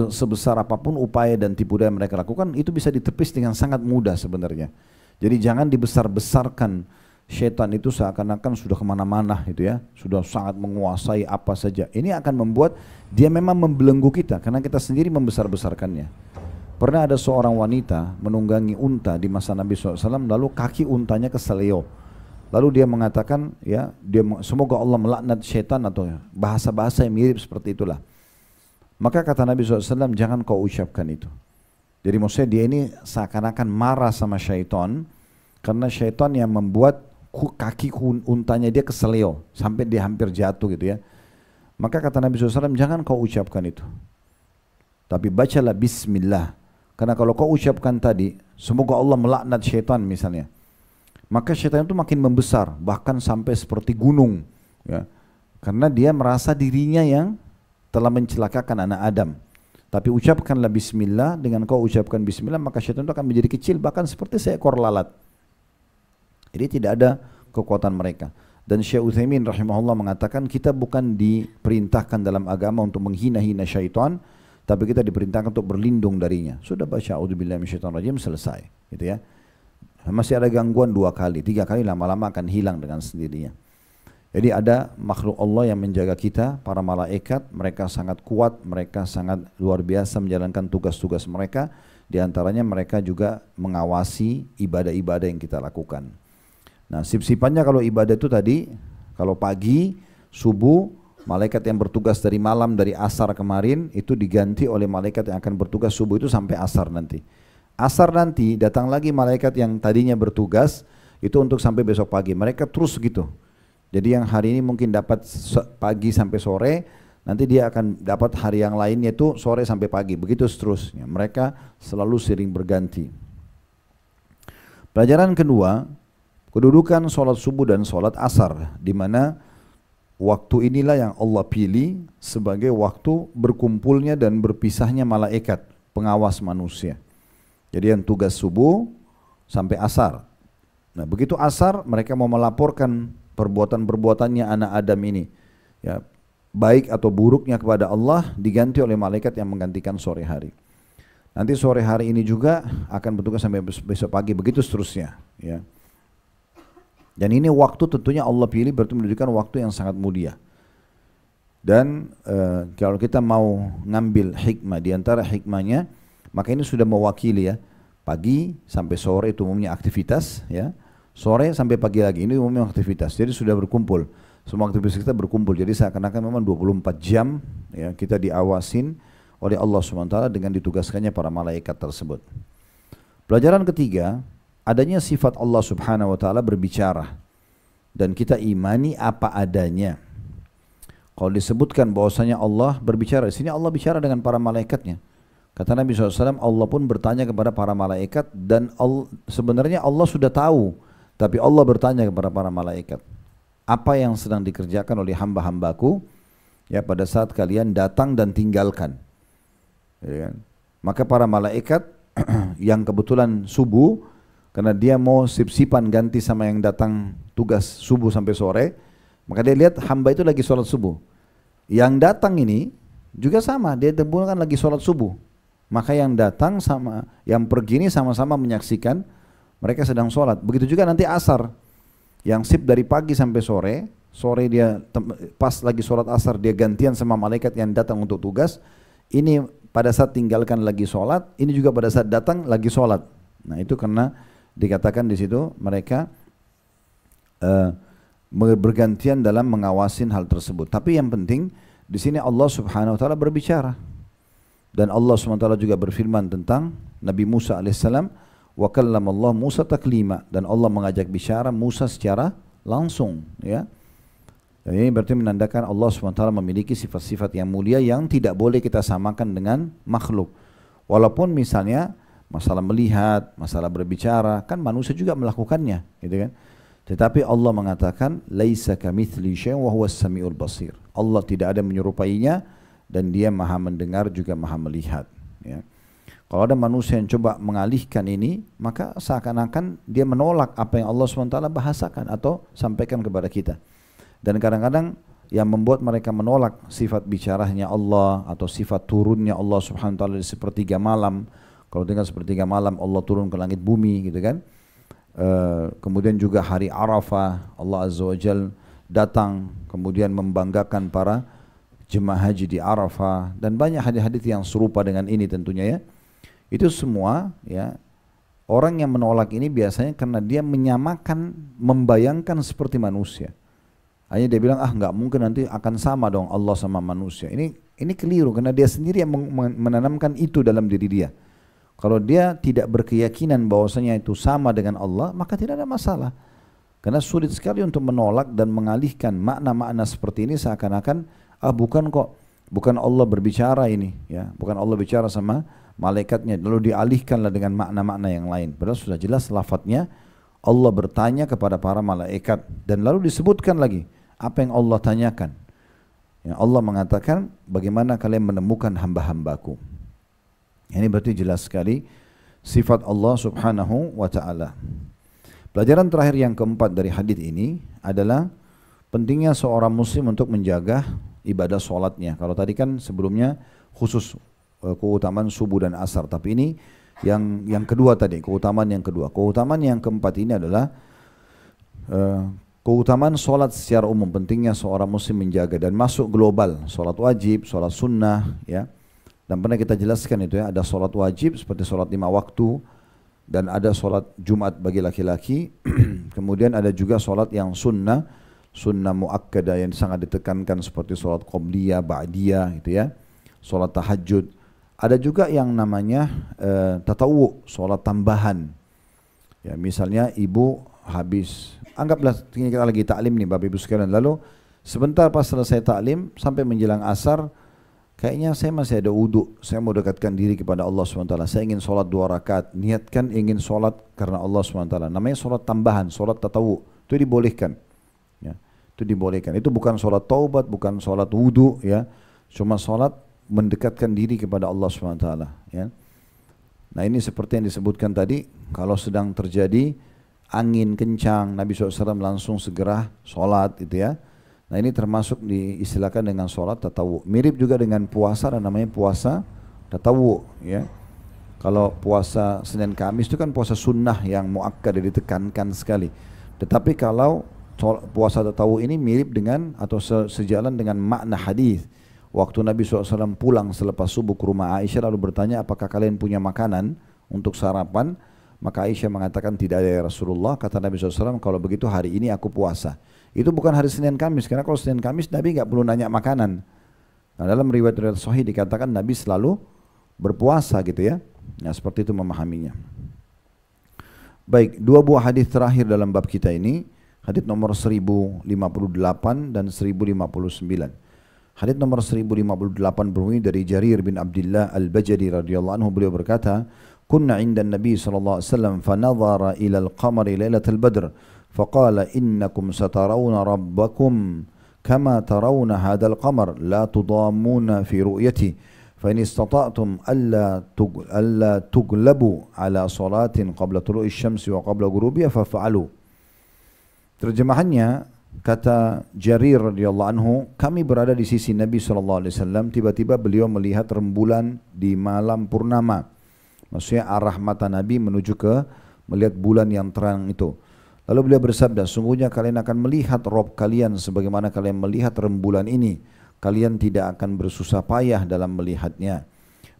Sebesar apapun upaya dan tipu daya mereka lakukan, itu bisa ditepis dengan sangat mudah sebenarnya. Jadi jangan dibesar-besarkan syaitan itu seakan-akan sudah kemana-mana gitu ya, sudah sangat menguasai apa saja. Ini akan membuat dia memang membelenggu kita karena kita sendiri membesar-besarkannya. Pernah ada seorang wanita menunggangi unta di masa Nabi SAW, lalu kaki untanya keseleo. Lalu dia mengatakan, ya, semoga Allah melaknat syaitan atau bahasa-bahasa yang mirip seperti itulah. Maka kata Nabi SAW, jangan kau ucapkan itu. Jadi maksudnya dia ini seakan-akan marah sama syaitan karena syaitan yang membuat kaki untanya dia keseleo sampai dia hampir jatuh gitu ya. Maka kata Nabi SAW, jangan kau ucapkan itu, tapi bacalah bismillah. Karena kalau kau ucapkan tadi, semoga Allah melaknat syaitan misalnya, maka syaitan itu makin membesar, bahkan sampai seperti gunung ya. Karena dia merasa dirinya yang telah mencelakakan anak Adam. Tapi ucapkanlah bismillah, dengan kau ucapkan bismillah maka syaitan itu akan menjadi kecil, bahkan seperti seekor lalat. Jadi tidak ada kekuatan mereka. Dan Syekh Utsaimin rahimahullah mengatakan kita bukan diperintahkan dalam agama untuk menghina-hina syaitan, tapi kita diperintahkan untuk berlindung darinya. Sudah baca a'udzubillahi minasyaitonirrajim, selesai, gitu ya. Masih ada gangguan 2 kali, 3 kali, lama-lama akan hilang dengan sendirinya. Jadi ada makhluk Allah yang menjaga kita, para malaikat, mereka sangat kuat, mereka sangat luar biasa menjalankan tugas-tugas mereka. Di antaranya mereka juga mengawasi ibadah-ibadah yang kita lakukan. Nah, sip-sipannya kalau ibadah itu tadi, kalau pagi, subuh, malaikat yang bertugas dari malam, dari asar kemarin, itu diganti oleh malaikat yang akan bertugas subuh itu sampai asar nanti. Asar nanti datang lagi malaikat yang tadinya bertugas, itu untuk sampai besok pagi. Mereka terus gitu. Jadi yang hari ini mungkin dapat pagi sampai sore, nanti dia akan dapat hari yang lainnya itu sore sampai pagi. Begitu seterusnya. Mereka selalu sering berganti. Pelajaran kedua, kedudukan sholat subuh dan sholat asar, di mana waktu inilah yang Allah pilih sebagai waktu berkumpulnya dan berpisahnya malaikat pengawas manusia. Jadi yang tugas subuh sampai asar. Nah begitu asar mereka mau melaporkan perbuatan-perbuatannya anak Adam ini, ya, baik atau buruknya kepada Allah, diganti oleh malaikat yang menggantikan sore hari. Nanti sore hari ini juga akan bertugas sampai besok pagi, begitu seterusnya, ya. Dan ini waktu tentunya Allah pilih berarti menunjukkan waktu yang sangat mulia. Dan kalau kita mau ngambil hikmah, di antara hikmahnya, maka ini sudah mewakili ya, pagi sampai sore itu umumnya aktivitas ya, sore sampai pagi lagi ini umumnya aktivitas, jadi sudah berkumpul, semua aktivitas kita berkumpul, jadi seakan-akan memang 24 jam ya, kita diawasin oleh Allah SWT dengan ditugaskannya para malaikat tersebut. Pelajaran ketiga, adanya sifat Allah Subhanahu wa taala berbicara dan kita imani apa adanya. Kalau disebutkan bahwasanya Allah berbicara, di sini Allah bicara dengan para malaikatnya. Kata Nabi SAW, Allah pun bertanya kepada para malaikat dan sebenarnya Allah sudah tahu, tapi Allah bertanya kepada para malaikat, apa yang sedang dikerjakan oleh hamba-hambaku ya pada saat kalian datang dan tinggalkan. Ya kan? Maka para malaikat yang kebetulan subuh, karena dia mau sip-sipan ganti sama yang datang tugas subuh sampai sore, maka dia lihat hamba itu lagi sholat subuh. Yang datang ini juga sama, dia kan lagi sholat subuh. Maka yang datang sama yang pergi ini sama-sama menyaksikan mereka sedang sholat. Begitu juga nanti asar, yang sip dari pagi sampai sore, sore dia pas lagi sholat asar dia gantian sama malaikat yang datang untuk tugas. Ini pada saat tinggalkan lagi sholat, ini juga pada saat datang lagi sholat. Nah itu karena dikatakan di situ mereka bergantian dalam mengawasin hal tersebut. Tapi yang penting di sini Allah Subhanahu wa taala berbicara. Dan Allah Subhanahu wa taala juga berfirman tentang Nabi Musa alaihissalam, wa kallamallahu Musa taklima, dan Allah mengajak bicara Musa secara langsung ya. Dan ini berarti menandakan Allah SWT memiliki sifat-sifat yang mulia yang tidak boleh kita samakan dengan makhluk. Walaupun misalnya masalah melihat, masalah berbicara, kan manusia juga melakukannya, gitu kan. Tetapi Allah mengatakan, laisa kamitsli syai'un wa huwas samiul basir. Allah tidak ada menyerupainya dan dia maha mendengar juga maha melihat. Ya. Kalau ada manusia yang coba mengalihkan ini, maka seakan-akan dia menolak apa yang Allah SWT bahasakan atau sampaikan kepada kita. Dan kadang-kadang yang membuat mereka menolak sifat bicaranya Allah atau sifat turunnya Allah Subhanahu wa taala di sepertiga malam. Kalau tinggal sepertiga malam Allah turun ke langit bumi gitu kan. Kemudian juga hari Arafah Allah Azza wa Jal datang kemudian membanggakan para jemaah haji di Arafah, dan banyak hadis-hadis yang serupa dengan ini tentunya ya. Itu semua ya, orang yang menolak ini biasanya karena dia menyamakan, membayangkan seperti manusia. Hanya dia bilang, nggak mungkin nanti akan sama dong Allah sama manusia. Ini keliru karena dia sendiri yang menanamkan itu dalam diri dia. Kalau dia tidak berkeyakinan bahwasanya itu sama dengan Allah, maka tidak ada masalah. Karena sulit sekali untuk menolak dan mengalihkan makna-makna seperti ini seakan-akan bukan Allah berbicara ini, ya, bukan Allah bicara sama malaikatnya, lalu dialihkanlah dengan makna-makna yang lain. Padahal sudah jelas lafadznya Allah bertanya kepada para malaikat dan lalu disebutkan lagi apa yang Allah tanyakan. Ya, Allah mengatakan, bagaimana kalian menemukan hamba-hambaku. Ini berarti jelas sekali sifat Allah Subhanahu wa ta'ala. Pelajaran terakhir yang keempat dari hadis ini adalah pentingnya seorang muslim untuk menjaga ibadah sholatnya. Kalau tadi kan sebelumnya khusus keutamaan subuh dan asar, tapi ini yang kedua tadi, keutamaan yang kedua. Keutamaan yang keempat ini adalah keutamaan sholat secara umum, pentingnya seorang muslim menjaga dan masuk global, sholat wajib, sholat sunnah ya. Dan pernah kita jelaskan itu ya, ada sholat wajib seperti sholat 5 waktu, dan ada sholat Jumat bagi laki-laki, kemudian ada juga sholat yang sunnah muakkadah yang sangat ditekankan seperti sholat qobliyah, ba'diyah gitu ya, sholat tahajud. Ada juga yang namanya tatawu, sholat tambahan. Ya, misalnya ibu habis, anggaplah kita lagi taklim nih Bapak Ibu sekalian, lalu sebentar pas selesai taklim sampai menjelang asar, kayaknya saya masih ada wudu, saya mau dekatkan diri kepada Allah SWT, saya ingin sholat 2 rakaat, niatkan ingin sholat karena Allah SWT, namanya sholat tambahan, sholat tatawu, itu dibolehkan ya, itu dibolehkan, itu bukan sholat taubat, bukan sholat wudu ya, cuma sholat mendekatkan diri kepada Allah SWT ya. Nah ini seperti yang disebutkan tadi, kalau sedang terjadi angin kencang, Nabi SAW langsung segera sholat itu ya. Nah ini termasuk diistilahkan dengan sholat tatawu. Mirip juga dengan puasa, dan namanya puasa tatawu ya. Kalau puasa Senin Kamis itu kan puasa sunnah yang muakkad, ditekankan sekali. Tetapi kalau puasa tatawwu ini mirip dengan atau sejalan dengan makna hadis. Waktu Nabi SAW pulang selepas subuh ke rumah Aisyah lalu bertanya, apakah kalian punya makanan untuk sarapan? Maka Aisyah mengatakan, tidak ada ya Rasulullah. Kata Nabi SAW, kalau begitu hari ini aku puasa. Itu bukan hari Senin Kamis, karena kalau Senin Kamis Nabi nggak perlu nanya makanan. Nah, dalam riwayat-riwayat sahih dikatakan Nabi selalu berpuasa gitu ya. Nah, seperti itu memahaminya. Baik, dua buah hadis terakhir dalam bab kita ini, hadis nomor 1058 dan 1059. Hadis nomor 1058 berbunyi dari Jarir bin Abdullah Al-Bajali radhiyallahu anhu, beliau berkata, "Kunna 'inda Nabi sallallahu alaihi wasallam fa nadhara ila al-qamari lailatal badr faqala innakum satarawna rabbakum kama tarawna hadzal qamar la tudammuna fi ru'yati fa in istata'tum alla tuglabu ala salatin qabla tulu'i syamsi wa qabla ghurubiha faf'alu." Terjemahannya, kata Jarir radhiyallahu anhu, kami berada di sisi Nabi SAW, tiba-tiba beliau melihat rembulan di malam purnama. Maksudnya arah mata Nabi menuju ke melihat bulan yang terang itu. Lalu beliau bersabda, sungguhnya kalian akan melihat Rabb kalian sebagaimana kalian melihat rembulan ini. Kalian tidak akan bersusah payah dalam melihatnya.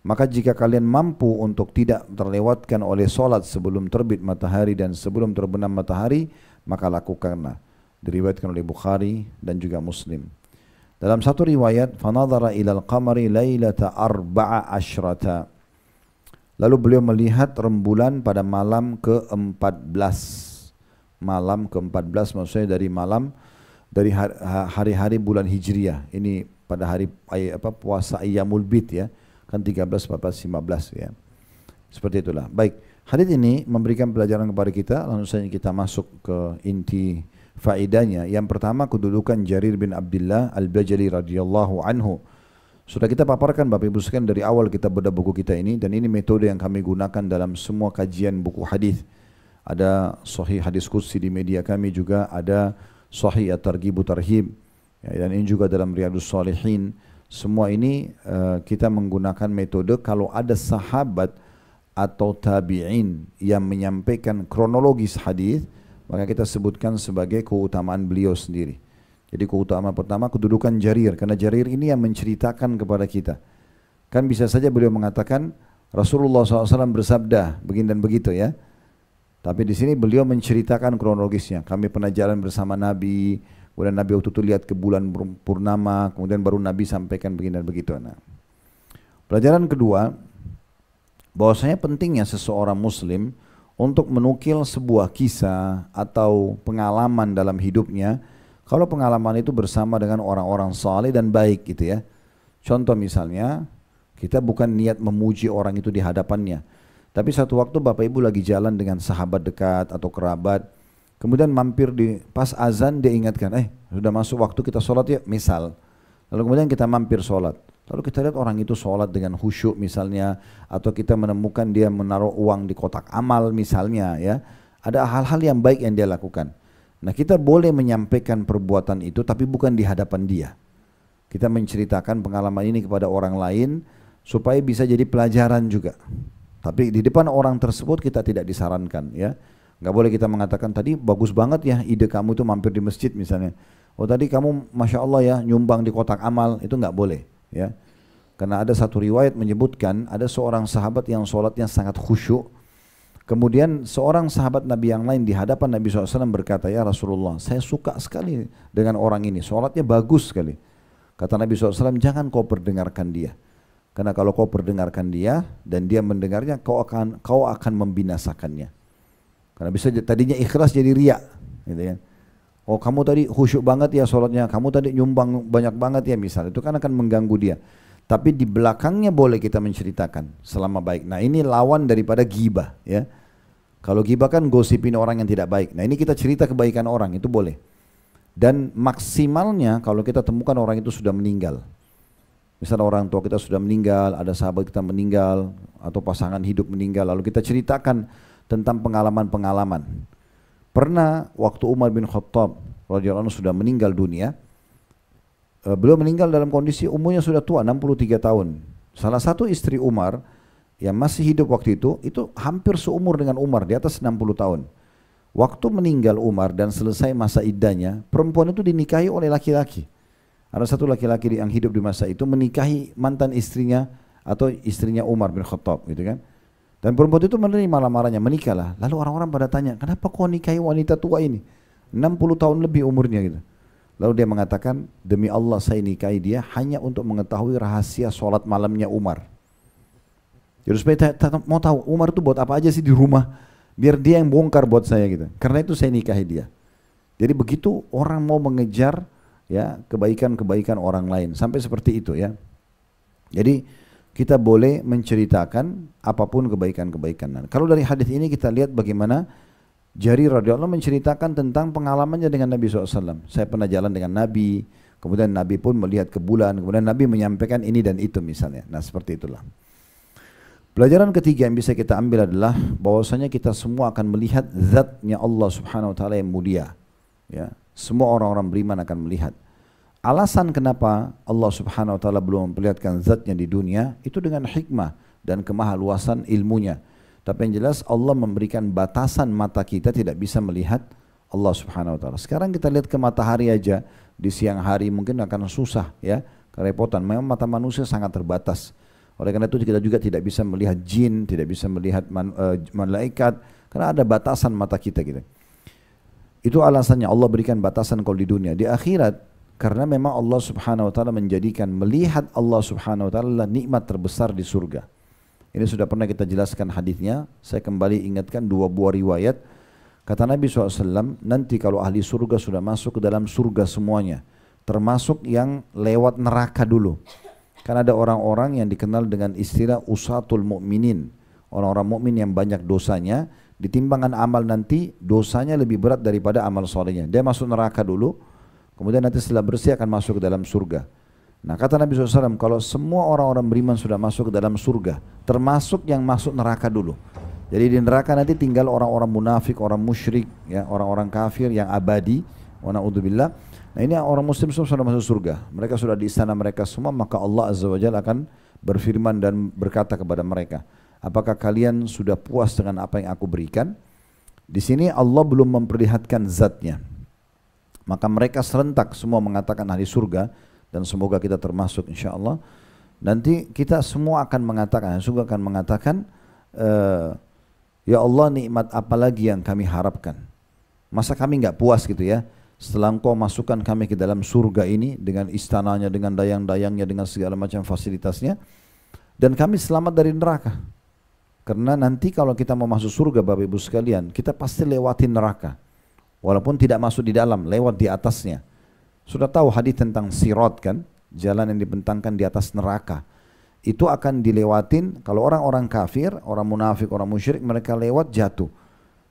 Maka jika kalian mampu untuk tidak terlewatkan oleh solat sebelum terbit matahari dan sebelum terbenam matahari, maka lakukanlah. Diriwayatkan oleh Bukhari dan juga Muslim. Dalam satu riwayat, fanadhara ilal qamari lailata arba'a asyrata. Lalu beliau melihat rembulan pada malam ke-14. Malam ke-14 maksudnya dari hari-hari bulan Hijriah. Ini pada hari puasa Ayyamul Bid ya. Kan 13, 14, 15 ya. Seperti itulah. Baik, hadis ini memberikan pelajaran kepada kita. Langsung saja kita masuk ke inti faedahnya. Yang pertama, kedudukan Jarir bin Abdullah Al-Bajali radhiyallahu anhu. Sudah kita paparkan Bapak Ibu sekalian dari awal kita bedah buku kita ini, dan ini metode yang kami gunakan dalam semua kajian buku hadis. Ada Sahih Hadis Qudsi di media kami juga, ada Sahih At-Targhib Tarhib, ya, dan ini juga dalam Riyadhus Shalihin. Semua ini kita menggunakan metode kalau ada sahabat atau tabi'in yang menyampaikan kronologis hadis, maka kita sebutkan sebagai keutamaan beliau sendiri. Jadi keutamaan pertama kedudukan Jarir, karena Jarir ini yang menceritakan kepada kita. Kan bisa saja beliau mengatakan Rasulullah SAW bersabda begini dan begitu ya. Tapi di sini beliau menceritakan kronologisnya. Kami pernah jalan bersama Nabi, kemudian Nabi waktu itu lihat ke bulan purnama, kemudian baru Nabi sampaikan begini dan begitu. Nah, pelajaran kedua, bahwasanya pentingnya seseorang Muslim untuk menukil sebuah kisah atau pengalaman dalam hidupnya, kalau pengalaman itu bersama dengan orang-orang saleh dan baik gitu ya. Contoh misalnya, kita bukan niat memuji orang itu di hadapannya, tapi satu waktu Bapak Ibu lagi jalan dengan sahabat dekat atau kerabat, kemudian mampir di pas azan dia ingatkan, sudah masuk waktu kita sholat ya, misal. Lalu kemudian kita mampir sholat. Lalu kita lihat orang itu sholat dengan khusyuk misalnya, atau kita menemukan dia menaruh uang di kotak amal misalnya ya. Ada hal-hal yang baik yang dia lakukan. Nah, kita boleh menyampaikan perbuatan itu tapi bukan di hadapan dia. Kita menceritakan pengalaman ini kepada orang lain supaya bisa jadi pelajaran juga. Tapi di depan orang tersebut kita tidak disarankan ya. Nggak boleh kita mengatakan, tadi bagus banget ya ide kamu itu mampir di masjid misalnya. Oh tadi kamu Masya Allah ya nyumbang di kotak amal, itu nggak boleh ya. Karena ada satu riwayat menyebutkan ada seorang sahabat yang sholatnya sangat khusyuk. Kemudian seorang sahabat Nabi yang lain di hadapan Nabi SAW berkata, ya Rasulullah, saya suka sekali dengan orang ini, sholatnya bagus sekali. Kata Nabi SAW, jangan kau perdengarkan dia. Karena kalau kau perdengarkan dia dan dia mendengarnya, kau akan membinasakannya. Karena bisa tadinya ikhlas jadi riya, gitu ya. Oh kamu tadi khusyuk banget ya sholatnya, kamu tadi nyumbang banyak banget ya misal, itu kan akan mengganggu dia. Tapi di belakangnya boleh kita menceritakan selama baik. Nah ini lawan daripada ghibah ya. Kalau ghibah kan gosipin orang yang tidak baik. Nah ini kita cerita kebaikan orang, itu boleh. Dan maksimalnya kalau kita temukan orang itu sudah meninggal. Misalnya orang tua kita sudah meninggal, ada sahabat kita meninggal, atau pasangan hidup meninggal, lalu kita ceritakan tentang pengalaman-pengalaman. Pernah waktu Umar bin Khattab radhiyallahu anhu sudah meninggal dunia, beliau meninggal dalam kondisi umurnya sudah tua, 63 tahun. Salah satu istri Umar yang masih hidup waktu itu hampir seumur dengan Umar, di atas 60 tahun. Waktu meninggal Umar dan selesai masa iddahnya, perempuan itu dinikahi oleh laki-laki. Ada satu laki-laki yang hidup di masa itu menikahi mantan istrinya atau istrinya Umar bin Khattab gitu kan. Dan perempuan itu menerima lamarannya, menikahlah. Lalu orang-orang pada tanya, kenapa kau nikahi wanita tua ini? 60 tahun lebih umurnya gitu. Lalu dia mengatakan, demi Allah saya nikahi dia hanya untuk mengetahui rahasia sholat malamnya Umar. Jadi supaya mau tahu Umar itu buat apa aja sih di rumah, biar dia yang bongkar buat saya gitu. Karena itu saya nikahi dia. Jadi begitu orang mau mengejar ya kebaikan-kebaikan orang lain, sampai seperti itu ya. Jadi kita boleh menceritakan apapun kebaikan-kebaikan. Nah, kalau dari hadis ini kita lihat bagaimana Jarir radhiyallahu menceritakan tentang pengalamannya dengan Nabi SAW. Saya pernah jalan dengan Nabi, kemudian Nabi pun melihat ke bulan, kemudian Nabi menyampaikan ini dan itu misalnya. Nah seperti itulah. Pelajaran ketiga yang bisa kita ambil adalah bahwasanya kita semua akan melihat zatnya Allah Subhanahu Wa Taala yang mulia. Ya, semua orang-orang beriman akan melihat. Alasan kenapa Allah Subhanahu Wa Taala belum memperlihatkan zatnya di dunia itu dengan hikmah dan kemahaluasan ilmunya. Tapi yang jelas Allah memberikan batasan mata kita tidak bisa melihat Allah Subhanahu Wa Taala. Sekarang kita lihat ke matahari aja di siang hari mungkin akan susah ya, kerepotan. Memang mata manusia sangat terbatas. Oleh karena itu kita juga tidak bisa melihat jin, tidak bisa melihat malaikat karena ada batasan mata kita gitu. Itu alasannya Allah berikan batasan kalau di dunia. Di akhirat karena memang Allah Subhanahu Wa Taala menjadikan melihat Allah Subhanahu Wa Taala nikmat terbesar di surga. Ini sudah pernah kita jelaskan hadisnya. Saya kembali ingatkan dua buah riwayat. Kata Nabi SAW, nanti kalau ahli surga sudah masuk ke dalam surga semuanya, termasuk yang lewat neraka dulu. Karena ada orang-orang yang dikenal dengan istilah usatul mu'minin, orang-orang mukmin yang banyak dosanya, di timbangan amal nanti dosanya lebih berat daripada amal solehnya. Dia masuk neraka dulu, kemudian nanti setelah bersih akan masuk ke dalam surga. Nah kata Nabi SAW, kalau semua orang-orang beriman sudah masuk ke dalam surga, termasuk yang masuk neraka dulu. Jadi di neraka nanti tinggal orang-orang munafik, orang musyrik, ya, orang-orang kafir yang abadi. Wa na'udzubillah. Nah ini orang muslim semua sudah masuk surga. Mereka sudah di istana mereka semua, maka Allah Azza wa Jalla akan berfirman dan berkata kepada mereka, apakah kalian sudah puas dengan apa yang aku berikan? Di sini Allah belum memperlihatkan zatnya. Maka mereka serentak semua mengatakan ahli surga, dan semoga kita termasuk insya Allah. Nanti kita semua akan mengatakan, surga akan mengatakan, ya Allah nikmat apa lagi yang kami harapkan? Masa kami nggak puas gitu ya? Setelah Engkau masukkan kami ke dalam surga ini dengan istananya, dengan dayang-dayangnya, dengan segala macam fasilitasnya, dan kami selamat dari neraka. Karena nanti kalau kita mau masuk surga Bapak Ibu sekalian, kita pasti lewatin neraka. Walaupun tidak masuk di dalam, lewat di atasnya. Sudah tahu hadis tentang sirat kan, jalan yang dibentangkan di atas neraka. Itu akan dilewatin kalau orang-orang kafir, orang munafik, orang musyrik mereka lewat jatuh.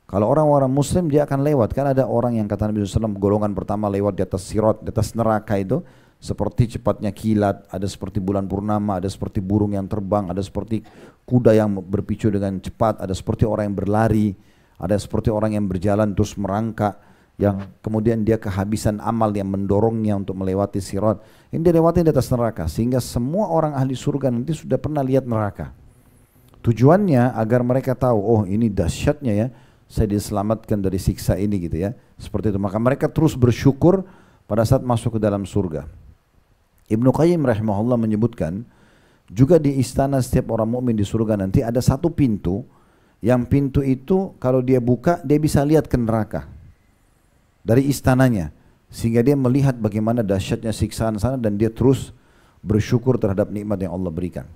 Kalau orang-orang muslim dia akan lewat. Kan ada orang yang kata Nabi SAW golongan pertama lewat di atas sirat, di atas neraka itu seperti cepatnya kilat, ada seperti bulan purnama, ada seperti burung yang terbang, ada seperti kuda yang berpicu dengan cepat, ada seperti orang yang berlari, ada seperti orang yang berjalan terus merangkak, yang kemudian dia kehabisan amal yang mendorongnya untuk melewati sirat. Ini dia lewati di atas neraka, sehingga semua orang ahli surga nanti sudah pernah lihat neraka. Tujuannya agar mereka tahu, oh ini dahsyatnya ya, saya diselamatkan dari siksa ini gitu ya. Seperti itu, maka mereka terus bersyukur pada saat masuk ke dalam surga. Ibnu Qayyim rahimahullah menyebutkan, juga di istana setiap orang mukmin di surga nanti ada satu pintu, yang pintu itu kalau dia buka dia bisa lihat ke neraka dari istananya, sehingga dia melihat bagaimana dahsyatnya siksaan sana dan dia terus bersyukur terhadap nikmat yang Allah berikan.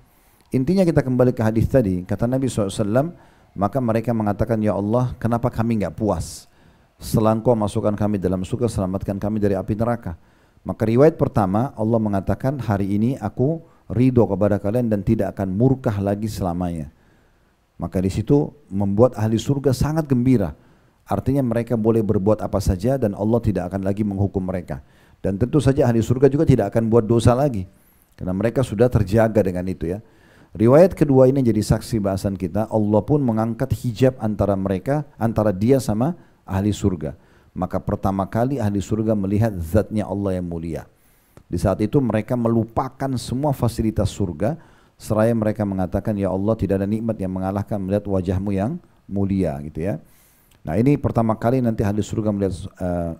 Intinya kita kembali ke hadis tadi, kata Nabi SAW, maka mereka mengatakan, ya Allah kenapa kami nggak puas setelah Engkau masukkan kami dalam surga, selamatkan kami dari api neraka. Maka riwayat pertama Allah mengatakan, hari ini aku ridho kepada kalian dan tidak akan murkah lagi selamanya. Maka di situ membuat ahli surga sangat gembira. Artinya mereka boleh berbuat apa saja dan Allah tidak akan lagi menghukum mereka. Dan tentu saja ahli surga juga tidak akan buat dosa lagi, karena mereka sudah terjaga dengan itu ya. Riwayat kedua ini jadi saksi bahasan kita, Allah pun mengangkat hijab antara mereka, antara dia sama ahli surga. Maka pertama kali ahli surga melihat zatnya Allah yang mulia. Di saat itu mereka melupakan semua fasilitas surga, seraya mereka mengatakan, ya Allah tidak ada nikmat yang mengalahkan melihat wajahmu yang mulia gitu ya. Nah ini pertama kali nanti ahli surga melihat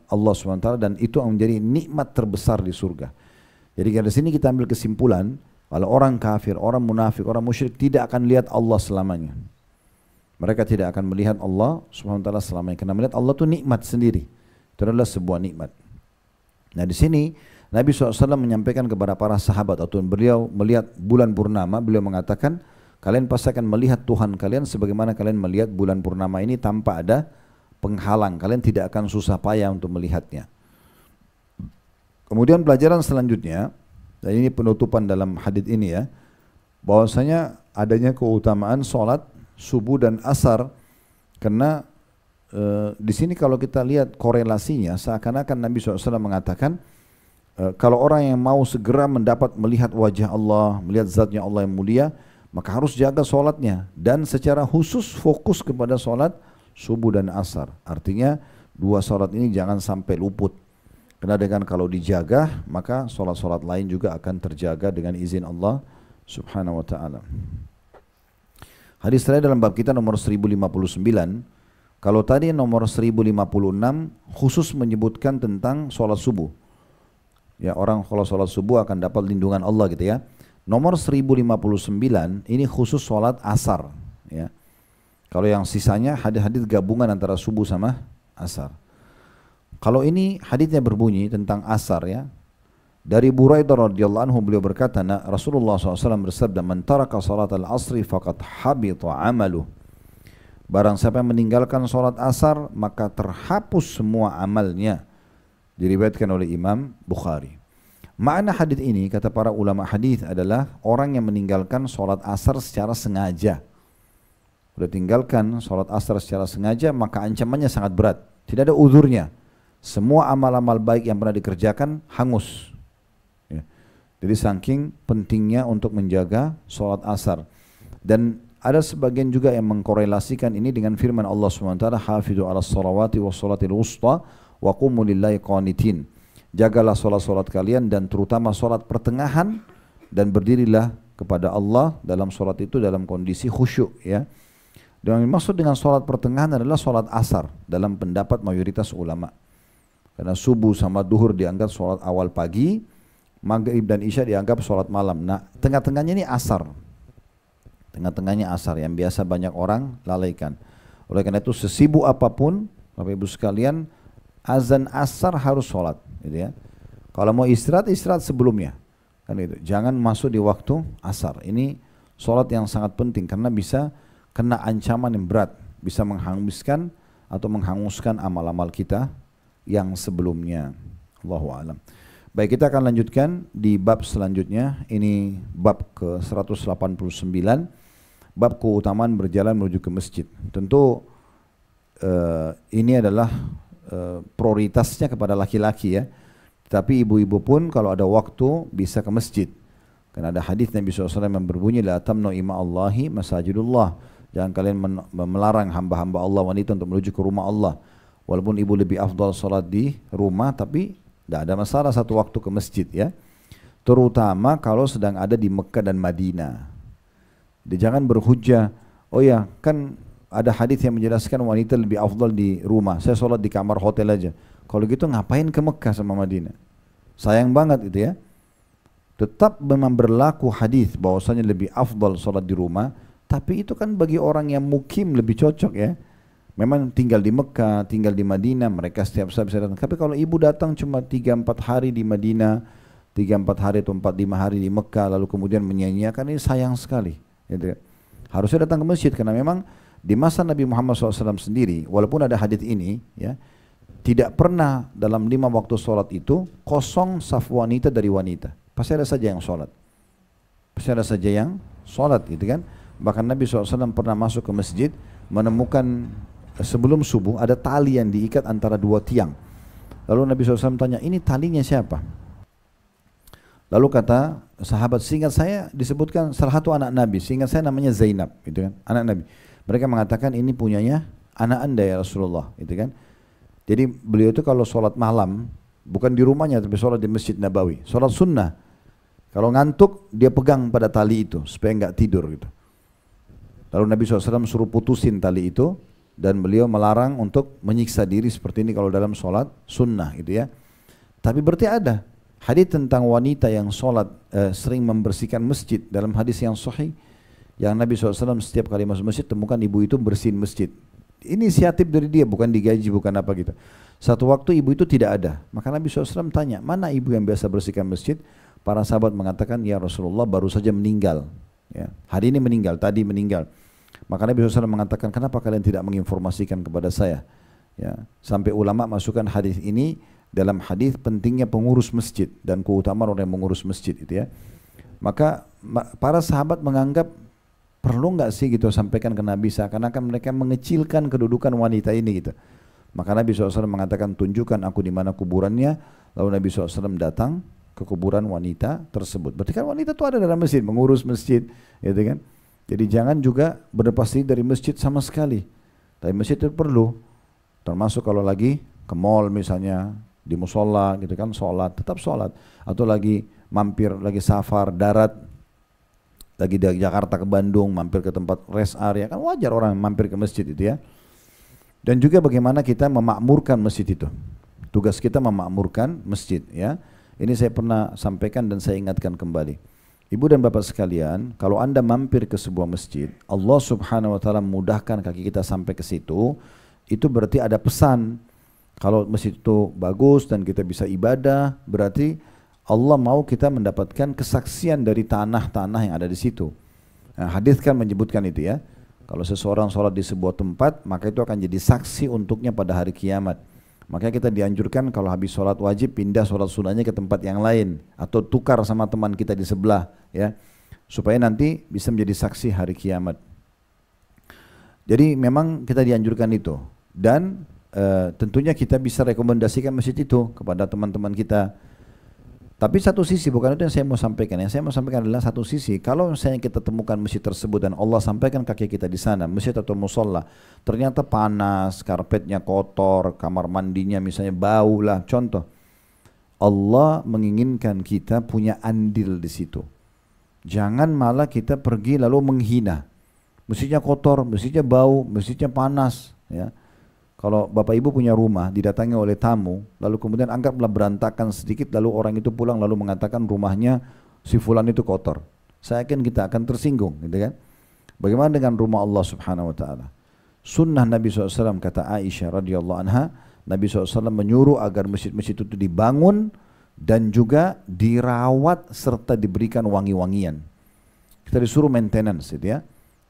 Allah SWT, dan itu menjadi nikmat terbesar di surga. Jadi dari sini kita ambil kesimpulan, kalau orang kafir, orang munafik, orang musyrik tidak akan lihat Allah selamanya. Mereka tidak akan melihat Allah SWT selamanya, karena melihat Allah itu nikmat sendiri. Itu adalah sebuah nikmat. Nah di sini Nabi SAW menyampaikan kepada para sahabat, atau beliau melihat bulan purnama, beliau mengatakan, kalian pasti akan melihat Tuhan kalian sebagaimana kalian melihat bulan purnama ini tanpa ada penghalang. Kalian tidak akan susah payah untuk melihatnya. Kemudian pelajaran selanjutnya, dan ini penutupan dalam hadits ini ya, bahwasanya adanya keutamaan sholat subuh dan asar, karena di sini kalau kita lihat korelasinya, seakan-akan Nabi SAW mengatakan, kalau orang yang mau segera mendapat melihat wajah Allah, melihat zatnya Allah yang mulia, maka harus jaga sholatnya, dan secara khusus fokus kepada sholat subuh dan asar. Artinya dua sholat ini jangan sampai luput, karena dengan kalau dijaga maka sholat-sholat lain juga akan terjaga dengan izin Allah subhanahu wa ta'ala. Hadis terakhir dalam bab kita nomor 1059. Kalau tadi nomor 1056 khusus menyebutkan tentang sholat subuh, ya, orang kalau sholat subuh akan dapat lindungan Allah gitu ya. Nomor 1059 ini khusus sholat asar ya. Kalau yang sisanya hadis-hadis gabungan antara subuh sama asar. Kalau ini hadisnya berbunyi tentang asar ya. Dari Buraidah radhiyallahu anhu beliau berkata, Rasulullah SAW bersabda, "Man taraka salat al-asri faqad habita amaluh." Barang siapa yang meninggalkan sholat asar, maka terhapus semua amalnya. Diriwayatkan oleh Imam Bukhari. Makna hadis ini kata para ulama hadis adalah orang yang meninggalkan sholat asar secara sengaja. Udah tinggalkan sholat asar secara sengaja, maka ancamannya sangat berat. Tidak ada uzurnya. Semua amal-amal baik yang pernah dikerjakan hangus. Ya. Jadi saking pentingnya untuk menjaga sholat asar. Dan ada sebagian juga yang mengkorelasikan ini dengan firman Allah SWT, "Hafidhu ala salawati wa salatil wusta wa qumu lillahi qanitin." Jagalah sholat-sholat kalian, dan terutama sholat pertengahan, dan berdirilah kepada Allah dalam sholat itu dalam kondisi khusyuk ya. Dan yang dimaksud dengan sholat pertengahan adalah sholat asar dalam pendapat mayoritas ulama. Karena subuh sama duhur dianggap sholat awal pagi, maghrib dan isya dianggap sholat malam. Nah tengah-tengahnya ini asar. Tengah-tengahnya asar yang biasa banyak orang lalaikan. Oleh karena itu sesibuk apapun Bapak Ibu sekalian, azan asar harus sholat gitu ya. Kalau mau istirahat, istirahat sebelumnya kan itu. Jangan masuk di waktu asar. Ini sholat yang sangat penting karena bisa kena ancaman yang berat, bisa menghanguskan atau menghanguskan amal-amal kita yang sebelumnya. Allahu a'lam. Baik, kita akan lanjutkan di bab selanjutnya. Ini bab ke-189, bab keutamaan berjalan menuju ke masjid. Tentu ini adalah prioritasnya kepada laki-laki ya. Tapi ibu-ibu pun kalau ada waktu bisa ke masjid. Karena ada hadis Nabi SAW yang berbunyi, "La tamnu ima Allahi masajidullah." Jangan kalian melarang hamba-hamba Allah wanita untuk menuju ke rumah Allah. Walaupun ibu lebih afdal salat di rumah, tapi tidak ada masalah satu waktu ke masjid ya. Terutama kalau sedang ada di Mekah dan Madinah. Jangan berhujjah, oh ya kan ada hadis yang menjelaskan wanita lebih afdal di rumah. Saya sholat di kamar hotel aja. Kalau gitu ngapain ke Mekah sama Madinah? Sayang banget itu ya. Tetap memang berlaku hadis bahwasanya lebih afdal sholat di rumah. Tapi itu kan bagi orang yang mukim lebih cocok ya. Memang tinggal di Mekah, tinggal di Madinah, mereka setiap saat bisa datang. Tapi kalau ibu datang cuma 3-4 hari di Madinah, 3-4 hari atau 4-5 hari di Mekah, lalu kemudian menyanyiakan, ini sayang sekali. Gitu. Harusnya datang ke masjid, karena memang di masa Nabi Muhammad SAW sendiri, walaupun ada hadits ini, ya, tidak pernah dalam 5 waktu sholat itu kosong saf wanita dari wanita. Pasti ada saja yang sholat. Pasti ada saja yang sholat gitu kan. Bahkan Nabi SAW pernah masuk ke masjid, menemukan sebelum subuh ada tali yang diikat antara dua tiang. Lalu Nabi SAW tanya, ini talinya siapa? Lalu kata sahabat, seingat saya disebutkan salah satu anak Nabi, seingat saya namanya Zainab, gitu kan, anak Nabi. Mereka mengatakan ini punyanya anak anda ya Rasulullah, gitu kan. Jadi beliau itu kalau sholat malam, bukan di rumahnya tapi sholat di Masjid Nabawi, sholat sunnah. Kalau ngantuk dia pegang pada tali itu supaya enggak tidur gitu. Lalu Nabi SAW suruh putusin tali itu, dan beliau melarang untuk menyiksa diri seperti ini kalau dalam sholat sunnah gitu ya. Tapi berarti ada hadis tentang wanita yang sholat sering membersihkan masjid dalam hadis yang sahih yang Nabi SAW setiap kali masuk masjid temukan ibu itu bersihin masjid. Ini inisiatif dari dia, bukan digaji, bukan apa gitu. Satu waktu ibu itu tidak ada, maka Nabi SAW tanya, mana ibu yang biasa bersihkan masjid? Para sahabat mengatakan, ya Rasulullah baru saja meninggal. Ya, hari ini meninggal, tadi meninggal. Maka Nabi SAW mengatakan, kenapa kalian tidak menginformasikan kepada saya? Ya, sampai ulama masukkan hadis ini dalam hadis pentingnya pengurus masjid dan keutamaan orang yang mengurus masjid itu ya. Maka para sahabat menganggap perlu nggak sih gitu sampaikan ke Nabi, seakan-akan mereka mengecilkan kedudukan wanita ini gitu. Maka Nabi SAW mengatakan, tunjukkan aku di mana kuburannya. Lalu Nabi SAW datang ke kuburan wanita tersebut. Berarti kan wanita itu ada dalam masjid, mengurus masjid, gitu kan. Jadi jangan juga berlepas diri dari masjid sama sekali. Tapi masjid itu perlu, termasuk kalau lagi ke mall misalnya, di musola gitu kan, sholat, tetap sholat. Atau lagi mampir, lagi safar, darat, lagi dari Jakarta ke Bandung, mampir ke tempat rest area, kan wajar orang mampir ke masjid itu ya. Dan juga bagaimana kita memakmurkan masjid itu. Tugas kita memakmurkan masjid ya. Ini saya pernah sampaikan dan saya ingatkan kembali. Ibu dan bapak sekalian, kalau Anda mampir ke sebuah masjid, Allah Subhanahu wa taala mudahkan kaki kita sampai ke situ, itu berarti ada pesan. Kalau masjid itu bagus dan kita bisa ibadah, berarti Allah mau kita mendapatkan kesaksian dari tanah-tanah yang ada di situ. Nah, hadis kan menyebutkan itu ya. Kalau seseorang sholat di sebuah tempat, maka itu akan jadi saksi untuknya pada hari kiamat. Makanya kita dianjurkan kalau habis sholat wajib pindah sholat sunnahnya ke tempat yang lain atau tukar sama teman kita di sebelah ya, supaya nanti bisa menjadi saksi hari kiamat. Jadi memang kita dianjurkan itu dan tentunya kita bisa rekomendasikan masjid itu kepada teman-teman kita. Tapi satu sisi, bukan itu yang saya mau sampaikan. Yang saya mau sampaikan adalah satu sisi, kalau misalnya kita temukan masjid tersebut dan Allah sampaikan kaki kita di sana, masjid atau musola, ternyata panas, karpetnya kotor, kamar mandinya misalnya bau lah, contoh. Allah menginginkan kita punya andil di situ. Jangan malah kita pergi lalu menghina. Masjidnya kotor, masjidnya bau, masjidnya panas, ya. Kalau bapak ibu punya rumah, didatangi oleh tamu, lalu kemudian anggaplah berantakan sedikit, lalu orang itu pulang lalu mengatakan rumahnya si fulan itu kotor. Saya yakin kita akan tersinggung, gitu kan? Bagaimana dengan rumah Allah Subhanahu wa taala? Sunnah Nabi SAW, kata Aisyah radhiyallahu anha, Nabi SAW menyuruh agar masjid-masjid itu dibangun dan juga dirawat serta diberikan wangi-wangian. Kita disuruh maintenance itu ya.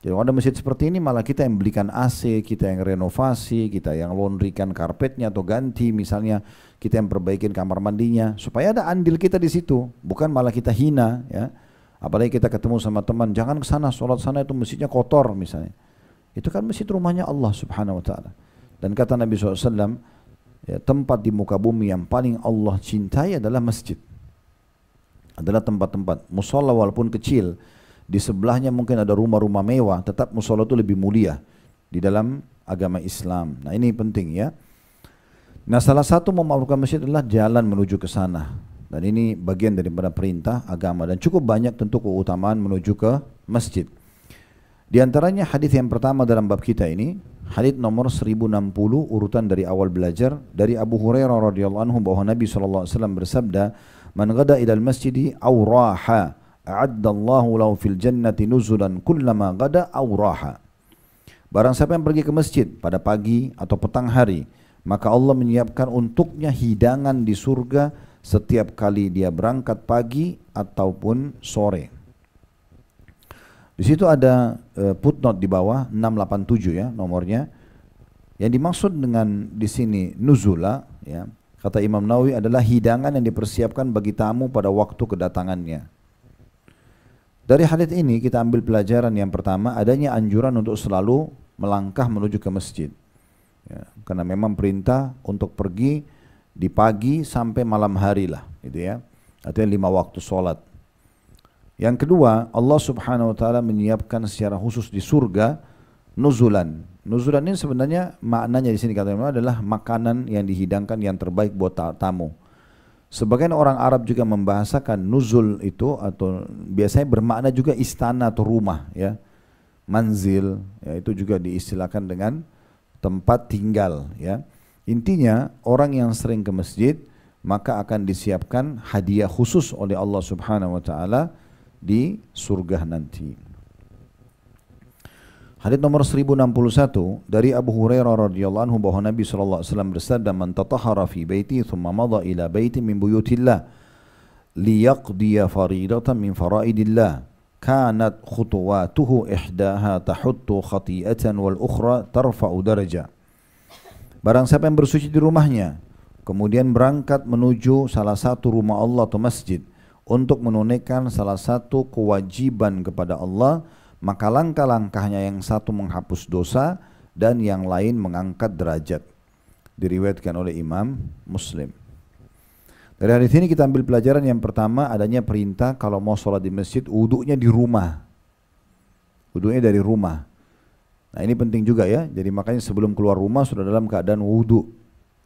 Jadi kalau ada masjid seperti ini malah kita yang belikan AC, kita yang renovasi, kita yang laundrykan karpetnya atau ganti misalnya, kita yang perbaikin kamar mandinya supaya ada andil kita di situ, bukan malah kita hina ya. Apalagi kita ketemu sama teman, jangan ke sana, sholat sana itu masjidnya kotor misalnya. Itu kan masjid rumahnya Allah Subhanahu wa taala. Dan kata Nabi SAW, ya, tempat di muka bumi yang paling Allah cintai adalah masjid. Adalah tempat-tempat musola walaupun kecil. Di sebelahnya mungkin ada rumah-rumah mewah, tetap musola itu lebih mulia di dalam agama Islam. Nah ini penting ya. Nah salah satu memakmurkan masjid adalah jalan menuju ke sana. Dan ini bagian daripada perintah agama dan cukup banyak tentu keutamaan menuju ke masjid. Di antaranya hadis yang pertama dalam bab kita ini, hadis nomor 1060 urutan dari awal belajar dari Abu Hurairah radhiyallahu anhu bahwa Nabi SAW bersabda, "Man ghada ilal masjidi aw raha, a'addallahu lahu fil jannati nuzulan kullama ghada aw raha." Barang siapa yang pergi ke masjid pada pagi atau petang hari, maka Allah menyiapkan untuknya hidangan di surga setiap kali dia berangkat pagi ataupun sore. Di situ ada footnote di bawah 687 ya nomornya. Yang dimaksud dengan di sini nuzula ya, kata Imam Nawawi adalah hidangan yang dipersiapkan bagi tamu pada waktu kedatangannya. Dari hadits ini kita ambil pelajaran yang pertama, adanya anjuran untuk selalu melangkah menuju ke masjid. Ya, karena memang perintah untuk pergi di pagi sampai malam hari lah, gitu ya. Artinya 5 waktu sholat. Yang kedua, Allah Subhanahu wa taala menyiapkan secara khusus di surga nuzulan. Nuzulan ini sebenarnya maknanya di sini kata adalah makanan yang dihidangkan yang terbaik buat tamu. Sebagian orang Arab juga membahasakan nuzul itu atau biasanya bermakna juga istana atau rumah ya. Manzil ya, itu juga diistilahkan dengan tempat tinggal, ya. Intinya orang yang sering ke masjid maka akan disiapkan hadiah khusus oleh Allah Subhanahu wa taala di surga nanti. Hadits nomor 1061 dari Abu Hurairah radhiyallahu anhu bahwa Nabi sallallahu alaihi wasallam bersabda, "Man tatahhara fi baiti thumma madha ila baitin min buyutillah liyaqdiya faridatan min faraidillah kanat khutuwatuhu ihdaha tahuttu khati'atan wal ukhra tarfa'u darajah." Barang siapa yang bersuci di rumahnya kemudian berangkat menuju salah satu rumah Allah atau masjid untuk menunaikan salah satu kewajiban kepada Allah, maka langkah-langkahnya yang satu menghapus dosa dan yang lain mengangkat derajat. Diriwayatkan oleh Imam Muslim. Dari hadis ini kita ambil pelajaran yang pertama, adanya perintah kalau mau sholat di masjid wudunya di rumah. Wudunya dari rumah. Nah ini penting juga ya, jadi makanya sebelum keluar rumah sudah dalam keadaan wudu,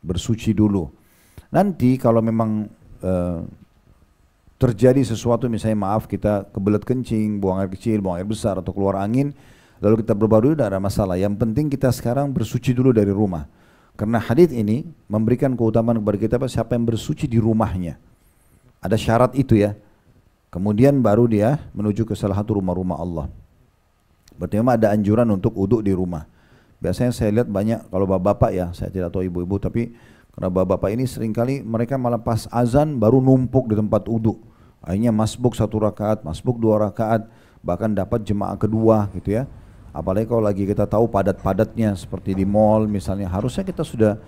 bersuci dulu. Nanti kalau memang terjadi sesuatu, misalnya maaf kita kebelet kencing, buang air kecil, buang air besar atau keluar angin, lalu kita berbaru, tidak ada masalah. Yang penting kita sekarang bersuci dulu dari rumah. Karena hadits ini memberikan keutamaan kepada kita siapa yang bersuci di rumahnya. Ada syarat itu ya. Kemudian baru dia menuju ke salah satu rumah-rumah Allah. Berarti memang ada anjuran untuk wudu di rumah. Biasanya saya lihat banyak kalau bapak-bapak ya, saya tidak tahu ibu-ibu, tapi karena bapak-bapak ini seringkali mereka malah pas azan baru numpuk di tempat wudu. Akhirnya masbuk 1 rakaat, masbuk 2 rakaat, bahkan dapat jemaah kedua gitu ya. Apalagi kalau lagi kita tahu padat-padatnya seperti di mall misalnya, harusnya kita sudah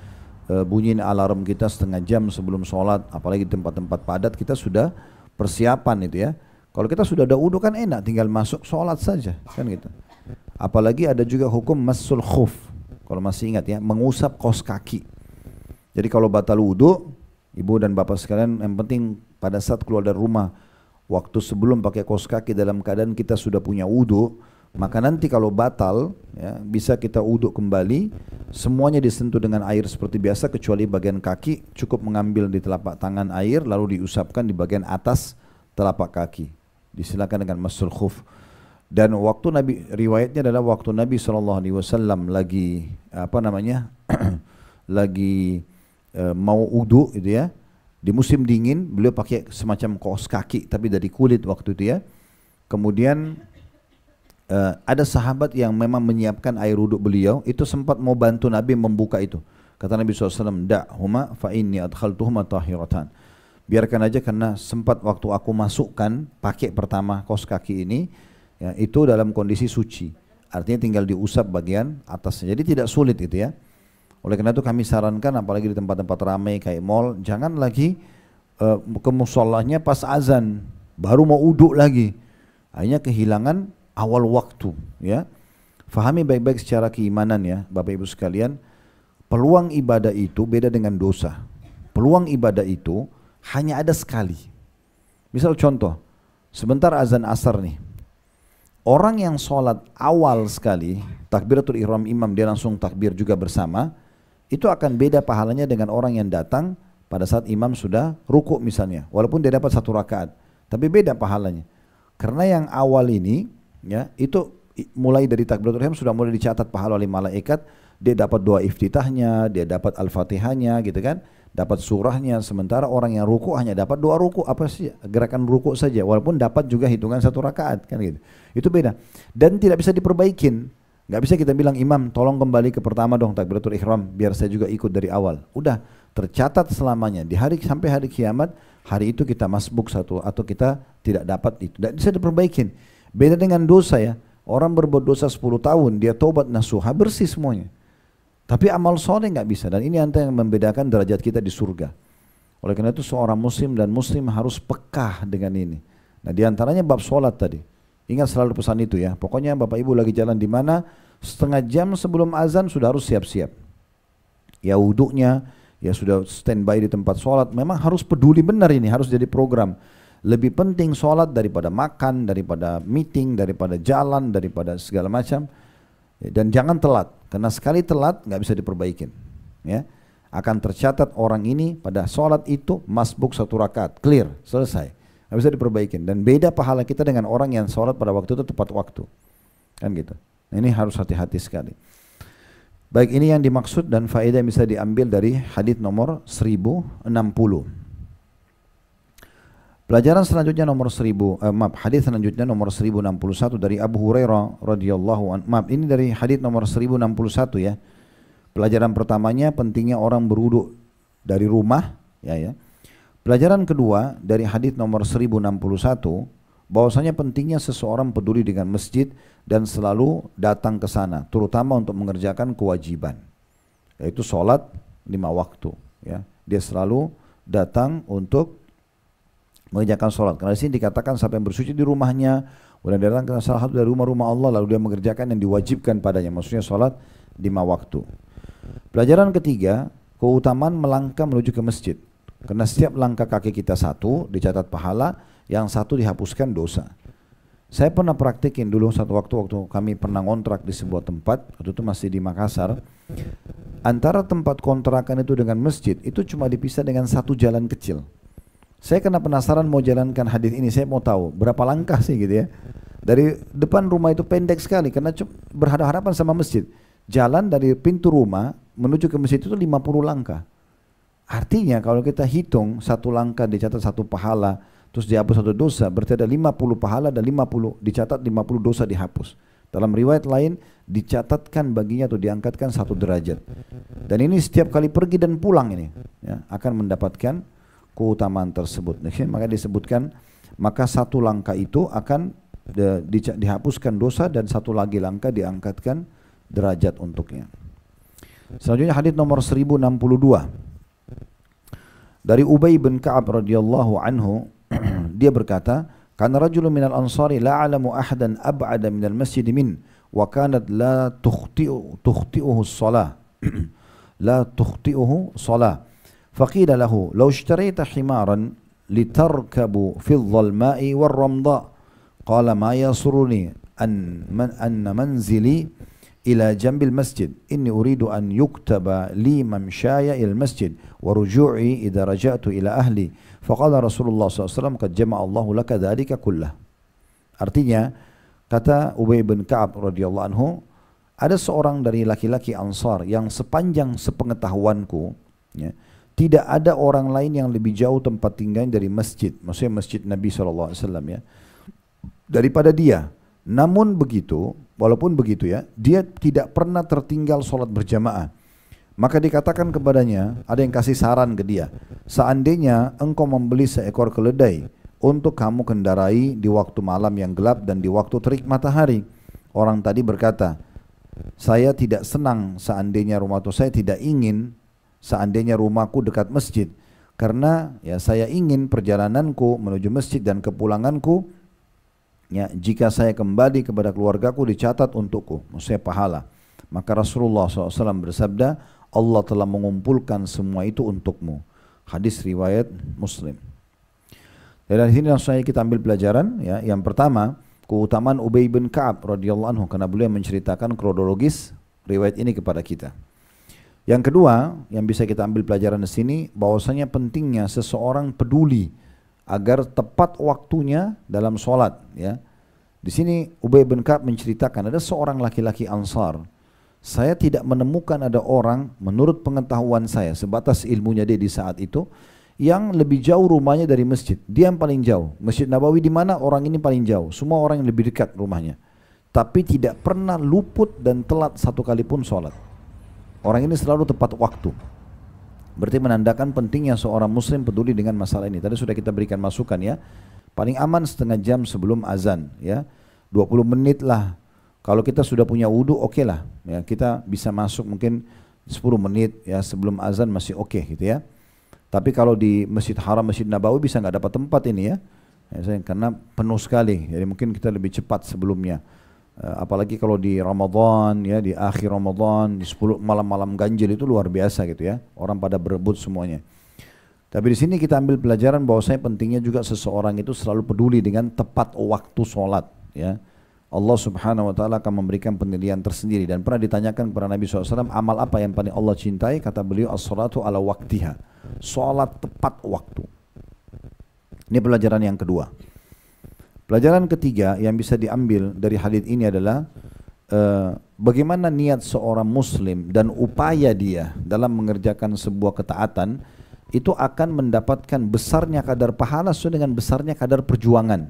bunyiin alarm kita setengah jam sebelum sholat. Apalagi di tempat-tempat padat kita sudah persiapan itu ya. Kalau kita sudah ada wudu kan enak, tinggal masuk sholat saja kan gitu. Apalagi ada juga hukum massul khuf, kalau masih ingat ya, mengusap kaos kaki. Jadi kalau batal wudu, ibu dan bapak sekalian, yang penting pada saat keluar dari rumah, waktu sebelum pakai kaos kaki dalam keadaan kita sudah punya wudu, maka nanti kalau batal ya, bisa kita wudu kembali, semuanya disentuh dengan air seperti biasa kecuali bagian kaki, cukup mengambil di telapak tangan air lalu diusapkan di bagian atas telapak kaki. Disilakan dengan massul khuf. Dan waktu Nabi, riwayatnya adalah waktu Nabi SAW lagi lagi mau wudu gitu ya, di musim dingin beliau pakai semacam kaos kaki tapi dari kulit waktu itu ya. Kemudian ada sahabat yang memang menyiapkan air wudu beliau, itu sempat mau bantu Nabi membuka itu. Kata Nabi SAW, "Da'huma fa inni adkhaltuhuma tahiratan." Biarkan aja karena sempat waktu aku masukkan pakai pertama kaos kaki ini ya, itu dalam kondisi suci. Artinya tinggal diusap bagian atasnya. Jadi tidak sulit itu ya. Oleh karena itu kami sarankan apalagi di tempat-tempat ramai kayak mall, jangan lagi ke musholahnya pas azan, baru mau uduk lagi. Akhirnya kehilangan awal waktu ya. Fahami baik-baik secara keimanan ya Bapak Ibu sekalian, peluang ibadah itu beda dengan dosa. Peluang ibadah itu hanya ada sekali. Misal contoh, sebentar azan asar nih, orang yang sholat awal sekali, takbiratul ihram imam dia langsung takbir juga bersama, itu akan beda pahalanya dengan orang yang datang pada saat imam sudah ruku misalnya, walaupun dia dapat 1 rakaat, tapi beda pahalanya. Karena yang awal ini, ya itu mulai dari takbiratul ihram sudah mulai dicatat pahala oleh malaikat, dia dapat doa iftitahnya, dia dapat al-fatihahnya gitu kan, dapat surahnya. Sementara orang yang ruku hanya dapat doa ruku, apa sih gerakan ruku saja, walaupun dapat juga hitungan 1 rakaat kan gitu. Itu beda dan tidak bisa diperbaikin. Nggak bisa kita bilang imam tolong kembali ke pertama dong takbiratul ihram biar saya juga ikut dari awal. Udah tercatat selamanya di hari sampai hari kiamat, hari itu kita masbuk satu atau kita tidak dapat itu, tidak bisa diperbaikin. Beda dengan dosa ya, orang berbuat dosa 10 tahun dia tobat nasuha bersih semuanya. Tapi amal soleh nggak bisa, dan ini antara yang membedakan derajat kita di surga. Oleh karena itu seorang muslim dan muslim harus peka dengan ini. Nah diantaranya bab sholat tadi. Ingat selalu pesan itu ya. Pokoknya Bapak Ibu lagi jalan di mana, setengah jam sebelum azan sudah harus siap-siap. Ya wuduknya, ya sudah standby di tempat sholat. Memang harus peduli benar ini, harus jadi program. Lebih penting sholat daripada makan, daripada meeting, daripada jalan, daripada segala macam. Dan jangan telat, karena sekali telat nggak bisa diperbaikin. Ya, akan tercatat orang ini pada sholat itu masbuk 1 rakaat, clear, selesai, nggak bisa diperbaikin. Dan beda pahala kita dengan orang yang sholat pada waktu itu tepat waktu, kan gitu. Nah, ini harus hati-hati sekali. Baik, ini yang dimaksud dan faedah yang bisa diambil dari hadis nomor 1060. Pelajaran selanjutnya nomor hadis selanjutnya nomor 1061 dari Abu Hurairah radhiyallahu anhu. Ini dari hadis nomor 1061 ya. Pelajaran pertamanya pentingnya orang berwudu dari rumah, ya. Pelajaran kedua dari hadis nomor 1061 bahwasanya pentingnya seseorang peduli dengan masjid dan selalu datang ke sana, terutama untuk mengerjakan kewajiban, yaitu sholat 5 waktu. Ya, dia selalu datang untuk mengerjakan sholat. Karena di sini dikatakan sampai bersuci di rumahnya, kemudian datang ke salah satu dari rumah-rumah Allah, lalu dia mengerjakan yang diwajibkan padanya, maksudnya sholat 5 waktu. Pelajaran ketiga, keutamaan melangkah menuju ke masjid. Karena setiap langkah kaki kita satu dicatat pahala, yang satu dihapuskan dosa. Saya pernah praktekin dulu satu waktu kami pernah ngontrak di sebuah tempat, waktu itu masih di Makassar. Antara tempat kontrakan itu dengan masjid itu cuma dipisah dengan satu jalan kecil. Saya kena penasaran mau jalankan hadis ini, saya mau tahu berapa langkah sih gitu ya. Dari depan rumah itu pendek sekali karena berhadapan sama masjid. Jalan dari pintu rumah menuju ke masjid itu 50 langkah. Artinya kalau kita hitung satu langkah dicatat satu pahala, terus dihapus satu dosa, berarti ada 50 pahala dan 50 dicatat 50 dosa dihapus. Dalam riwayat lain dicatatkan baginya atau diangkatkan 1 derajat. Dan ini setiap kali pergi dan pulang ini ya, akan mendapatkan keutamaan tersebut. Maka disebutkan maka satu langkah itu akan dihapuskan dosa dan satu lagi langkah diangkatkan derajat untuknya. Selanjutnya hadis nomor 1062 dari Ubay bin Ka'ab radhiyallahu anhu. Dia berkata, "Kana rajulun minal ansari la a'lamu ahadan ab'ada minal masjid min wa kanat la tukhti'uhu as-salah." La tukhti'uhu salah. Faqila lahu, "Law ishtarayta himaran litarkabu fi adh-dhalma'i war-ramda." Qala, "Ma yasuruni anna manzili ila jambil masjid inni uridu an yuktaba li mamshaya ila masjid wa ruju'i idza raja'tu ila ahli." Faqala Rasulullah SAW, "Qad jama'a Allahu laka dzalika kullah." Artinya, kata Ubay bin Ka'ab radhiyallahu anhu, ada seorang dari laki-laki Ansar yang sepanjang sepengetahuanku, ya, tidak ada orang lain yang lebih jauh tempat tinggalnya dari masjid, maksudnya masjid Nabi SAW ya, daripada dia. Namun begitu, walaupun begitu ya, dia tidak pernah tertinggal sholat berjamaah. Maka dikatakan kepadanya, ada yang kasih saran ke dia, seandainya engkau membeli seekor keledai untuk kamu kendarai di waktu malam yang gelap dan di waktu terik matahari. Orang tadi berkata, saya tidak senang seandainya saya tidak ingin seandainya rumahku dekat masjid, karena ya saya ingin perjalananku menuju masjid dan kepulanganku, ya, jika saya kembali kepada keluargaku dicatat untukku, maksudnya pahala. Maka Rasulullah SAW bersabda, Allah telah mengumpulkan semua itu untukmu. Hadis riwayat Muslim. Dari sini langsung saja kita ambil pelajaran. Ya, yang pertama, keutamaan Ubay bin Ka'ab radhiyallahu anhu karena beliau menceritakan kronologis riwayat ini kepada kita. Yang kedua, yang bisa kita ambil pelajaran di sini, bahwasanya pentingnya seseorang peduli agar tepat waktunya dalam sholat. Ya, di sini Ubay bin Ka'ab menceritakan ada seorang laki-laki Ansar. Saya tidak menemukan ada orang menurut pengetahuan saya sebatas ilmunya dia di saat itu yang lebih jauh rumahnya dari masjid. Dia yang paling jauh. Masjid Nabawi di mana, orang ini paling jauh. Semua orang yang lebih dekat rumahnya. Tapi tidak pernah luput dan telat satu kali pun sholat. Orang ini selalu tepat waktu. Berarti menandakan pentingnya seorang muslim peduli dengan masalah ini. Tadi sudah kita berikan masukan ya. Paling aman setengah jam sebelum azan ya. 20 menit lah. Kalau kita sudah punya wudhu, oke lah. Ya, kita bisa masuk mungkin 10 menit ya sebelum azan masih oke gitu ya. Tapi kalau di Masjid Haram, Masjid Nabawi bisa nggak dapat tempat ini ya. Karena penuh sekali. Jadi mungkin kita lebih cepat sebelumnya. Apalagi kalau di Ramadan ya, di akhir Ramadan, di 10 malam-malam ganjil itu luar biasa gitu ya. Orang pada berebut semuanya. Tapi di sini kita ambil pelajaran bahwasanya pentingnya juga seseorang itu selalu peduli dengan tepat waktu sholat ya. Allah Subhanahu wa taala akan memberikan penilaian tersendiri dan pernah ditanyakan kepada Nabi SAW, amal apa yang paling Allah cintai? Kata beliau, as-salatu ala waktiha, salat tepat waktu. Ini pelajaran yang kedua. Pelajaran ketiga yang bisa diambil dari hadis ini adalah bagaimana niat seorang muslim dan upaya dia dalam mengerjakan sebuah ketaatan itu akan mendapatkan besarnya kadar pahala sesuai dengan besarnya kadar perjuangan.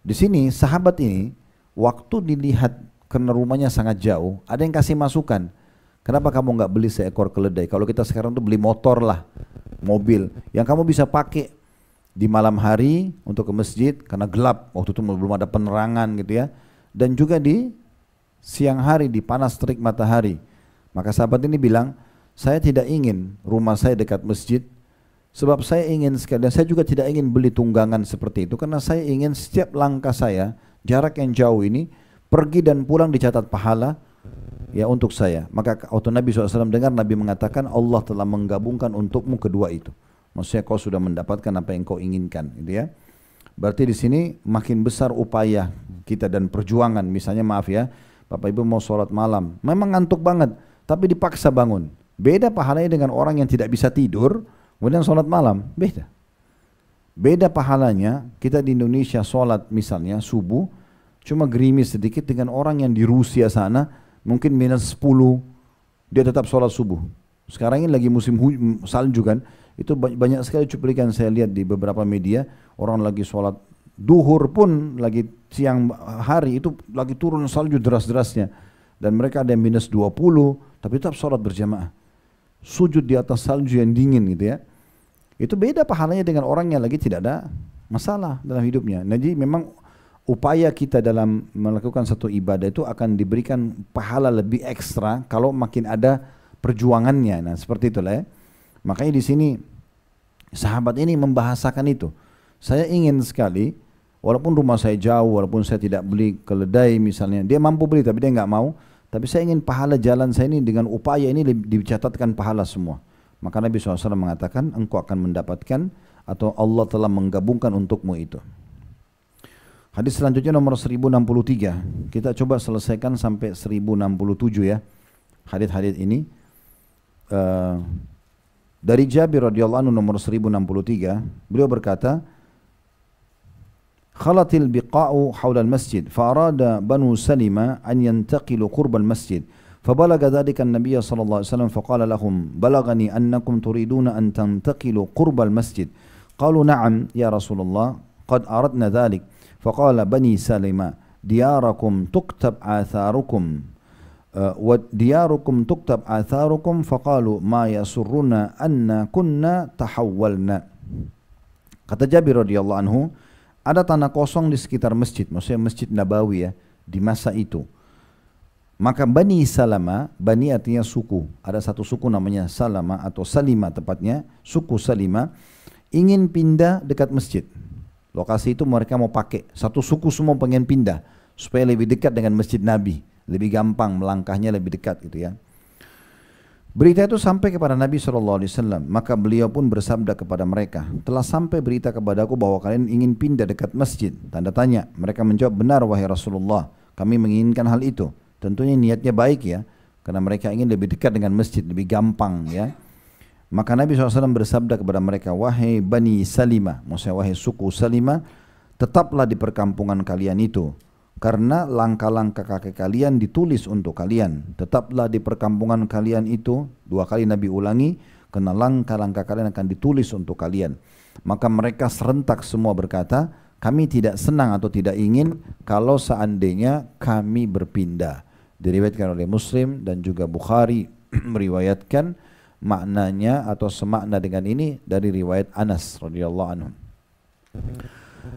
Di sini sahabat ini waktu dilihat karena rumahnya sangat jauh, ada yang kasih masukan. Kenapa kamu nggak beli seekor keledai? Kalau kita sekarang tuh beli motor lah, mobil yang kamu bisa pakai di malam hari untuk ke masjid karena gelap, waktu itu belum ada penerangan gitu ya. Dan juga di siang hari di panas terik matahari. Maka sahabat ini bilang, saya tidak ingin rumah saya dekat masjid, sebab saya ingin sekali, dan saya juga tidak ingin beli tunggangan seperti itu, karena saya ingin setiap langkah saya, jarak yang jauh ini, pergi dan pulang dicatat pahala ya untuk saya. Maka waktu Nabi SAW dengar, Nabi mengatakan Allah telah menggabungkan untukmu kedua itu. Maksudnya kau sudah mendapatkan apa yang kau inginkan, gitu ya. Berarti di sini makin besar upaya kita dan perjuangan. Misalnya maaf ya, Bapak Ibu mau sholat malam, memang ngantuk banget, tapi dipaksa bangun. Beda pahalanya dengan orang yang tidak bisa tidur, kemudian sholat malam, beda. Beda pahalanya kita di Indonesia sholat misalnya subuh, cuma gerimis sedikit dengan orang yang di Rusia sana mungkin minus 10 dia tetap sholat subuh. Sekarang ini lagi musim salju kan, itu banyak sekali cuplikan saya lihat di beberapa media, orang lagi sholat duhur pun lagi siang hari itu lagi turun salju deras-derasnya, dan mereka ada yang minus 20 tapi tetap sholat berjamaah, sujud di atas salju yang dingin gitu ya. Itu beda pahalanya dengan orang yang lagi tidak ada masalah dalam hidupnya. Jadi memang upaya kita dalam melakukan satu ibadah itu akan diberikan pahala lebih ekstra kalau makin ada perjuangannya. Nah seperti itulah ya. Makanya di sini sahabat ini membahasakan itu. Saya ingin sekali, walaupun rumah saya jauh, walaupun saya tidak beli keledai misalnya, dia mampu beli tapi dia nggak mau. Tapi saya ingin pahala jalan saya ini dengan upaya ini dicatatkan pahala semua. Maka Nabi SAW mengatakan engkau akan mendapatkan atau Allah telah menggabungkan untukmu itu. Hadis selanjutnya nomor 1063. Kita coba selesaikan sampai 1067 ya. Hadis-hadis ini. Dari Jabir radhiyallahu anhu nomor 1063, beliau berkata, "Khalatil biqa'u haula al-masjid, fa arada Banu Salima an yantaqilu qurba al-masjid. فبلغ ذلك النبي صلى الله عليه وسلم فقال لهم بلغني أنكم تريدون أن تنتقلوا قرب المسجد قالوا نعم يا رسول الله قد أردنا ذلك فقال بني سلمة دياركم تكتب آثاركم ودياركم تكتب آثاركم فقالوا ما يسرنا أن كنا تحولنا." Kata Jabir radhiyallahu anhu, ada tanah kosong di sekitar masjid, maksudnya Masjid Nabawi ya, di masa itu. Maka Bani Salama, Bani artinya suku, ada satu suku namanya Salama atau Salima tepatnya, suku Salima, ingin pindah dekat masjid. Lokasi itu mereka mau pakai, satu suku semua pengen pindah, supaya lebih dekat dengan Masjid Nabi, lebih gampang melangkahnya, lebih dekat gitu ya. Berita itu sampai kepada Nabi SAW, maka beliau pun bersabda kepada mereka, telah sampai berita kepadaku bahwa kalian ingin pindah dekat masjid, tanda tanya. Mereka menjawab, benar wahai Rasulullah, kami menginginkan hal itu. Tentunya niatnya baik ya, karena mereka ingin lebih dekat dengan masjid, lebih gampang ya. Maka Nabi SAW bersabda kepada mereka, wahai Bani Salimah, maksudnya wahai suku Salimah, tetaplah di perkampungan kalian itu, karena langkah-langkah kakek kalian ditulis untuk kalian. Tetaplah di perkampungan kalian itu, dua kali Nabi ulangi, karena langkah-langkah kalian akan ditulis untuk kalian. Maka mereka serentak semua berkata, kami tidak senang atau tidak ingin kalau seandainya kami berpindah. Diriwayatkan oleh Muslim dan juga Bukhari meriwayatkan maknanya atau semakna dengan ini dari riwayat Anas radhiyallahu anhu.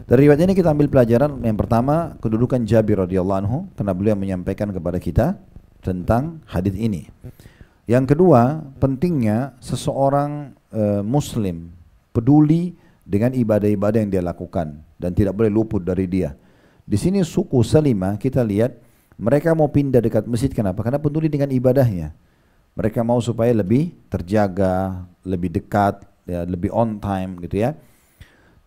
Dari riwayat ini kita ambil pelajaran yang pertama, kedudukan Jabir radhiyallahu anhu karena beliau menyampaikan kepada kita tentang hadis ini. Yang kedua, pentingnya seseorang muslim peduli dengan ibadah-ibadah yang dia lakukan dan tidak boleh luput dari dia. Di sini suku Salimah kita lihat mereka mau pindah dekat masjid, kenapa? Karena peduli dengan ibadahnya. Mereka mau supaya lebih terjaga, lebih dekat, ya, lebih on time gitu ya.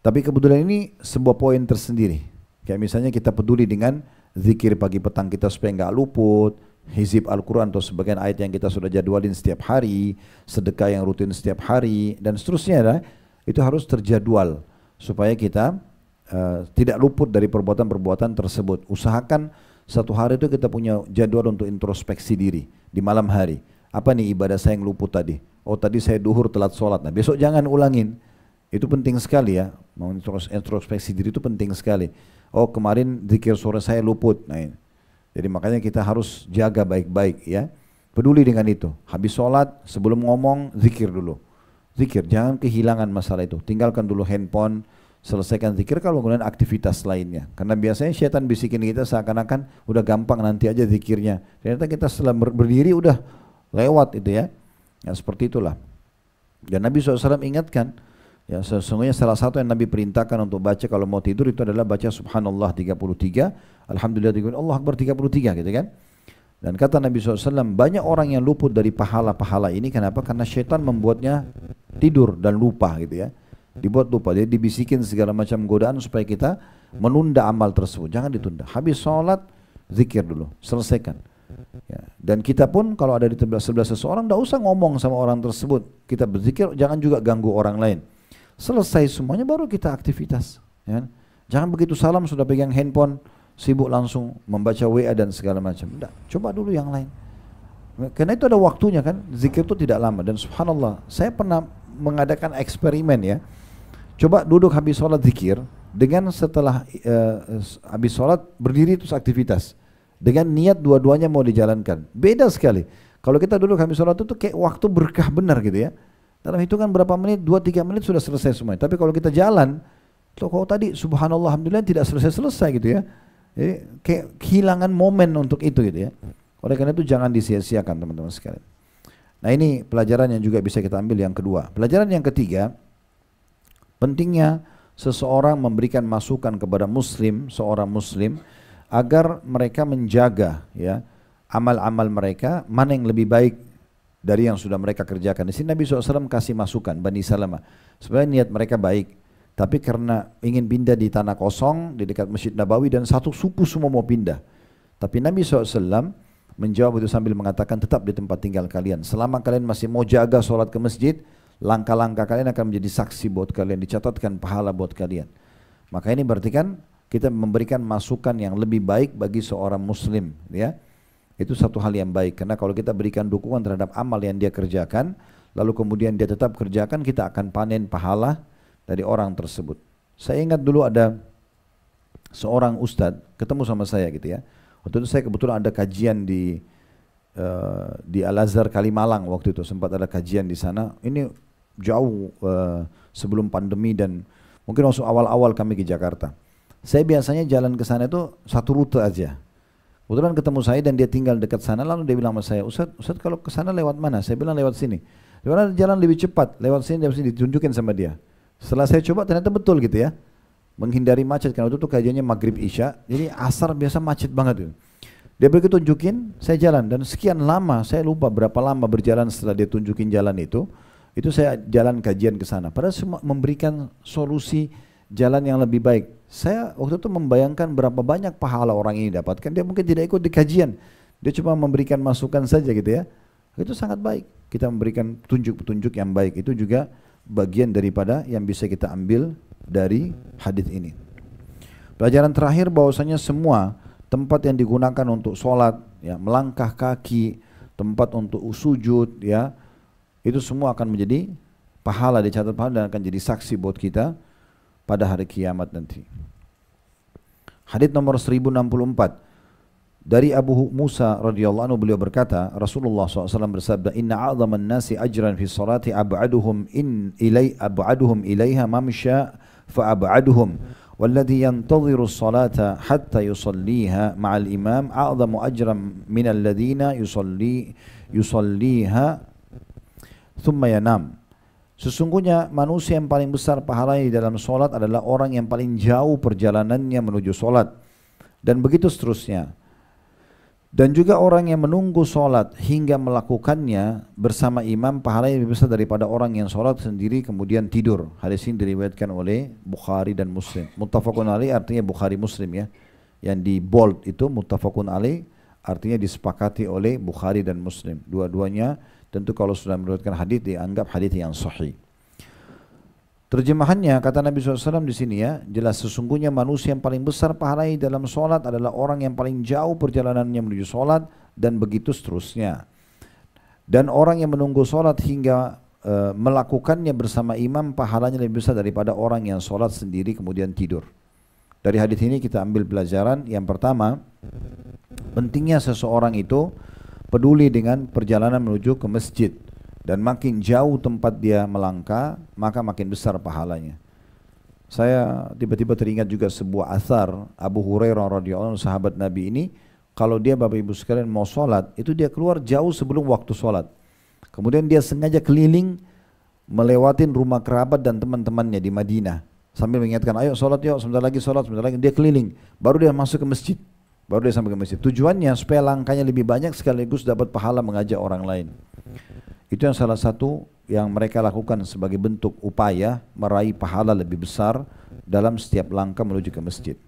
Tapi kebetulan ini sebuah poin tersendiri. Kayak misalnya kita peduli dengan zikir pagi petang kita supaya nggak luput, hizib Al-Quran atau sebagian ayat yang kita sudah jadwalin setiap hari, sedekah yang rutin setiap hari, dan seterusnya. Itu harus terjadwal supaya kita tidak luput dari perbuatan-perbuatan tersebut. Usahakan Satu hari itu kita punya jadwal untuk introspeksi diri di malam hari. Apa nih ibadah saya yang luput tadi? Oh tadi saya duhur telat sholat. Nah besok jangan ulangin. Itu penting sekali ya. Mau introspeksi diri itu penting sekali. Oh kemarin zikir sore saya luput. Nah ini. Jadi makanya kita harus jaga baik-baik ya. Peduli dengan itu. Habis sholat sebelum ngomong zikir dulu. Zikir, jangan kehilangan masalah itu. Tinggalkan dulu handphone, selesaikan zikir kalau kemudian aktivitas lainnya. Karena biasanya syaitan bisikin kita seakan-akan udah gampang nanti aja zikirnya. Ternyata kita setelah berdiri udah lewat itu ya. Ya seperti itulah. Dan Nabi SAW ingatkan, ya sesungguhnya salah satu yang Nabi perintahkan untuk baca kalau mau tidur itu adalah baca Subhanallah 33, Alhamdulillah 33, Allah Akbar 33 gitu kan. Dan kata Nabi SAW, banyak orang yang luput dari pahala-pahala ini. Kenapa? Karena syaitan membuatnya tidur dan lupa gitu ya. Dibuat lupa, jadi dibisikin segala macam godaan supaya kita menunda amal tersebut. Jangan ditunda. Habis sholat, zikir dulu, selesaikan. Ya. Dan kita pun kalau ada di sebelah seseorang, tidak usah ngomong sama orang tersebut. Kita berzikir, jangan juga ganggu orang lain. Selesai semuanya baru kita aktivitas. Ya. Jangan begitu salam sudah pegang handphone, sibuk langsung membaca WA dan segala macam. Tidak, coba dulu yang lain. Karena itu ada waktunya kan, zikir itu tidak lama. Dan subhanallah, saya pernah mengadakan eksperimen ya. Coba duduk habis sholat zikir, dengan setelah habis sholat berdiri terus aktivitas. Dengan niat dua-duanya mau dijalankan. Beda sekali. Kalau kita duduk habis sholat itu kayak waktu berkah benar gitu ya. Dalam hitungan berapa menit, 2-3 menit sudah selesai semuanya. Tapi kalau kita jalan, kalau tadi subhanallah alhamdulillah tidak selesai-selesai gitu ya. Jadi kayak kehilangan momen untuk itu gitu ya. Oleh karena itu jangan disia-siakan teman-teman sekalian. Nah ini pelajaran yang juga bisa kita ambil yang kedua. Pelajaran yang ketiga, pentingnya seseorang memberikan masukan kepada muslim, seorang muslim, agar mereka menjaga ya amal-amal mereka, mana yang lebih baik dari yang sudah mereka kerjakan. Di sini Nabi SAW kasih masukan, Bani Salamah. Sebenarnya niat mereka baik. Tapi karena ingin pindah di tanah kosong di dekat Masjid Nabawi dan satu suku semua mau pindah. Tapi Nabi SAW menjawab itu sambil mengatakan tetap di tempat tinggal kalian. Selama kalian masih mau jaga sholat ke masjid, langkah-langkah kalian akan menjadi saksi buat kalian, dicatatkan pahala buat kalian. Maka ini berarti kan kita memberikan masukan yang lebih baik bagi seorang muslim ya. Itu satu hal yang baik. Karena kalau kita berikan dukungan terhadap amal yang dia kerjakan, lalu kemudian dia tetap kerjakan, kita akan panen pahala dari orang tersebut. Saya ingat dulu ada seorang ustadz ketemu sama saya gitu ya. Waktu itu saya kebetulan ada kajian di Al-Azhar Kalimalang waktu itu, sempat ada kajian di sana. Ini jauh sebelum pandemi dan mungkin waktu awal-awal kami ke Jakarta. Saya biasanya jalan ke sana itu satu rute aja. Kebetulan ketemu saya dan dia tinggal dekat sana, lalu dia bilang sama saya, Ustadz kalau ke sana lewat mana? Saya bilang lewat sini. Di mana jalan lebih cepat, lewat sini, ditunjukin sama dia. Setelah saya coba ternyata betul gitu ya. Menghindari macet, karena itu tuh kajiannya maghrib isya, jadi asar biasa macet banget gitu. Dia begitu tunjukin, saya jalan dan sekian lama, saya lupa berapa lama berjalan setelah dia tunjukin jalan itu saya jalan kajian ke sana. Padahal semua memberikan solusi jalan yang lebih baik. Saya waktu itu membayangkan berapa banyak pahala orang ini dapatkan, dia mungkin tidak ikut di kajian, dia cuma memberikan masukan saja gitu ya. Itu sangat baik, kita memberikan petunjuk-petunjuk yang baik, itu juga bagian daripada yang bisa kita ambil dari hadis ini. Pelajaran terakhir bahwasanya semua tempat yang digunakan untuk sholat, ya, melangkah kaki, tempat untuk sujud, ya, itu semua akan menjadi pahala, dicatat pahala dan akan jadi saksi buat kita pada hari kiamat nanti. Hadis nomor 1064 dari Abu Musa radhiyallahu anhu, beliau berkata, Rasulullah SAW bersabda, Inna a'zaman nasi ajran fi salati ab'aduhum ilaiha mamsha fa'ab'aduhum walladhi yantadhiru as-salata hatta yusalliha ma'al imam a'zamu ajran min alladhina yusalliha thumma yanam. Sesungguhnya manusia yang paling besar pahalanya di dalam solat adalah orang yang paling jauh perjalanannya menuju solat, dan begitu seterusnya. Dan juga orang yang menunggu solat hingga melakukannya bersama imam pahalanya lebih besar daripada orang yang solat sendiri kemudian tidur. Hadis ini diriwayatkan oleh Bukhari dan Muslim. Muttafaqun alaih artinya Bukhari Muslim ya. Yang di bold itu muttafaqun alaih artinya disepakati oleh Bukhari dan Muslim. Dua-duanya tentu kalau sudah meriwayatkan hadis dianggap hadis yang sahih. Terjemahannya kata Nabi SAW di sini ya, jelas sesungguhnya manusia yang paling besar pahalanya dalam sholat adalah orang yang paling jauh perjalanannya menuju sholat dan begitu seterusnya. Dan orang yang menunggu sholat hingga melakukannya bersama imam pahalanya lebih besar daripada orang yang sholat sendiri kemudian tidur. Dari hadis ini kita ambil pelajaran yang pertama, pentingnya seseorang itu peduli dengan perjalanan menuju ke masjid. Dan makin jauh tempat dia melangkah, maka makin besar pahalanya. Saya tiba-tiba teringat juga sebuah athar Abu Hurairah radhiyallahu anhu, sahabat Nabi ini, kalau dia Bapak Ibu sekalian mau sholat, itu dia keluar jauh sebelum waktu sholat. Kemudian dia sengaja keliling melewatin rumah kerabat dan teman-temannya di Madinah. Sambil mengingatkan, ayo sholat yuk, sebentar lagi sholat, sebentar lagi. Dia keliling, baru dia masuk ke masjid. Baru dia sampai ke masjid. Tujuannya supaya langkahnya lebih banyak sekaligus dapat pahala mengajak orang lain. Itu yang salah satu yang mereka lakukan sebagai bentuk upaya meraih pahala lebih besar dalam setiap langkah menuju ke masjid.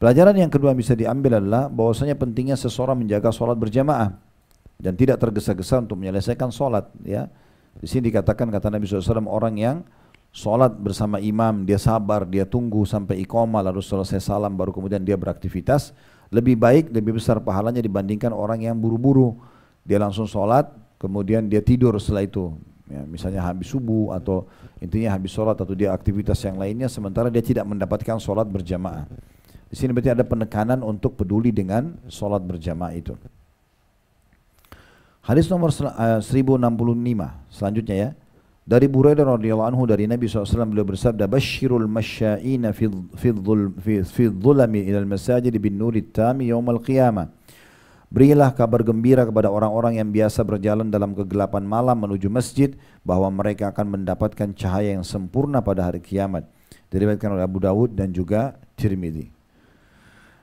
Pelajaran yang kedua bisa diambil adalah bahwasanya pentingnya seseorang menjaga sholat berjamaah dan tidak tergesa-gesa untuk menyelesaikan sholat. Ya, di sini dikatakan kata Nabi SAW, orang yang sholat bersama imam, dia sabar, dia tunggu sampai iqamah lalu selesai salam baru kemudian dia beraktivitas, lebih baik, lebih besar pahalanya dibandingkan orang yang buru-buru. Dia langsung sholat, kemudian dia tidur setelah itu, ya, misalnya habis subuh atau intinya habis sholat atau dia aktivitas yang lainnya, sementara dia tidak mendapatkan sholat berjamaah. Di sini berarti ada penekanan untuk peduli dengan sholat berjamaah itu. Hadis nomor 1065 selanjutnya ya, dari Buraidah radhiyallahu anhu dari Nabi SAW beliau bersabda, "Basyirul masya'ina fi dhulami ilal masajid bin nurit tami yaumal qiyamah." Berilah kabar gembira kepada orang-orang yang biasa berjalan dalam kegelapan malam menuju masjid bahwa mereka akan mendapatkan cahaya yang sempurna pada hari kiamat. Diriwayatkan oleh Abu Dawud dan juga Tirmidzi.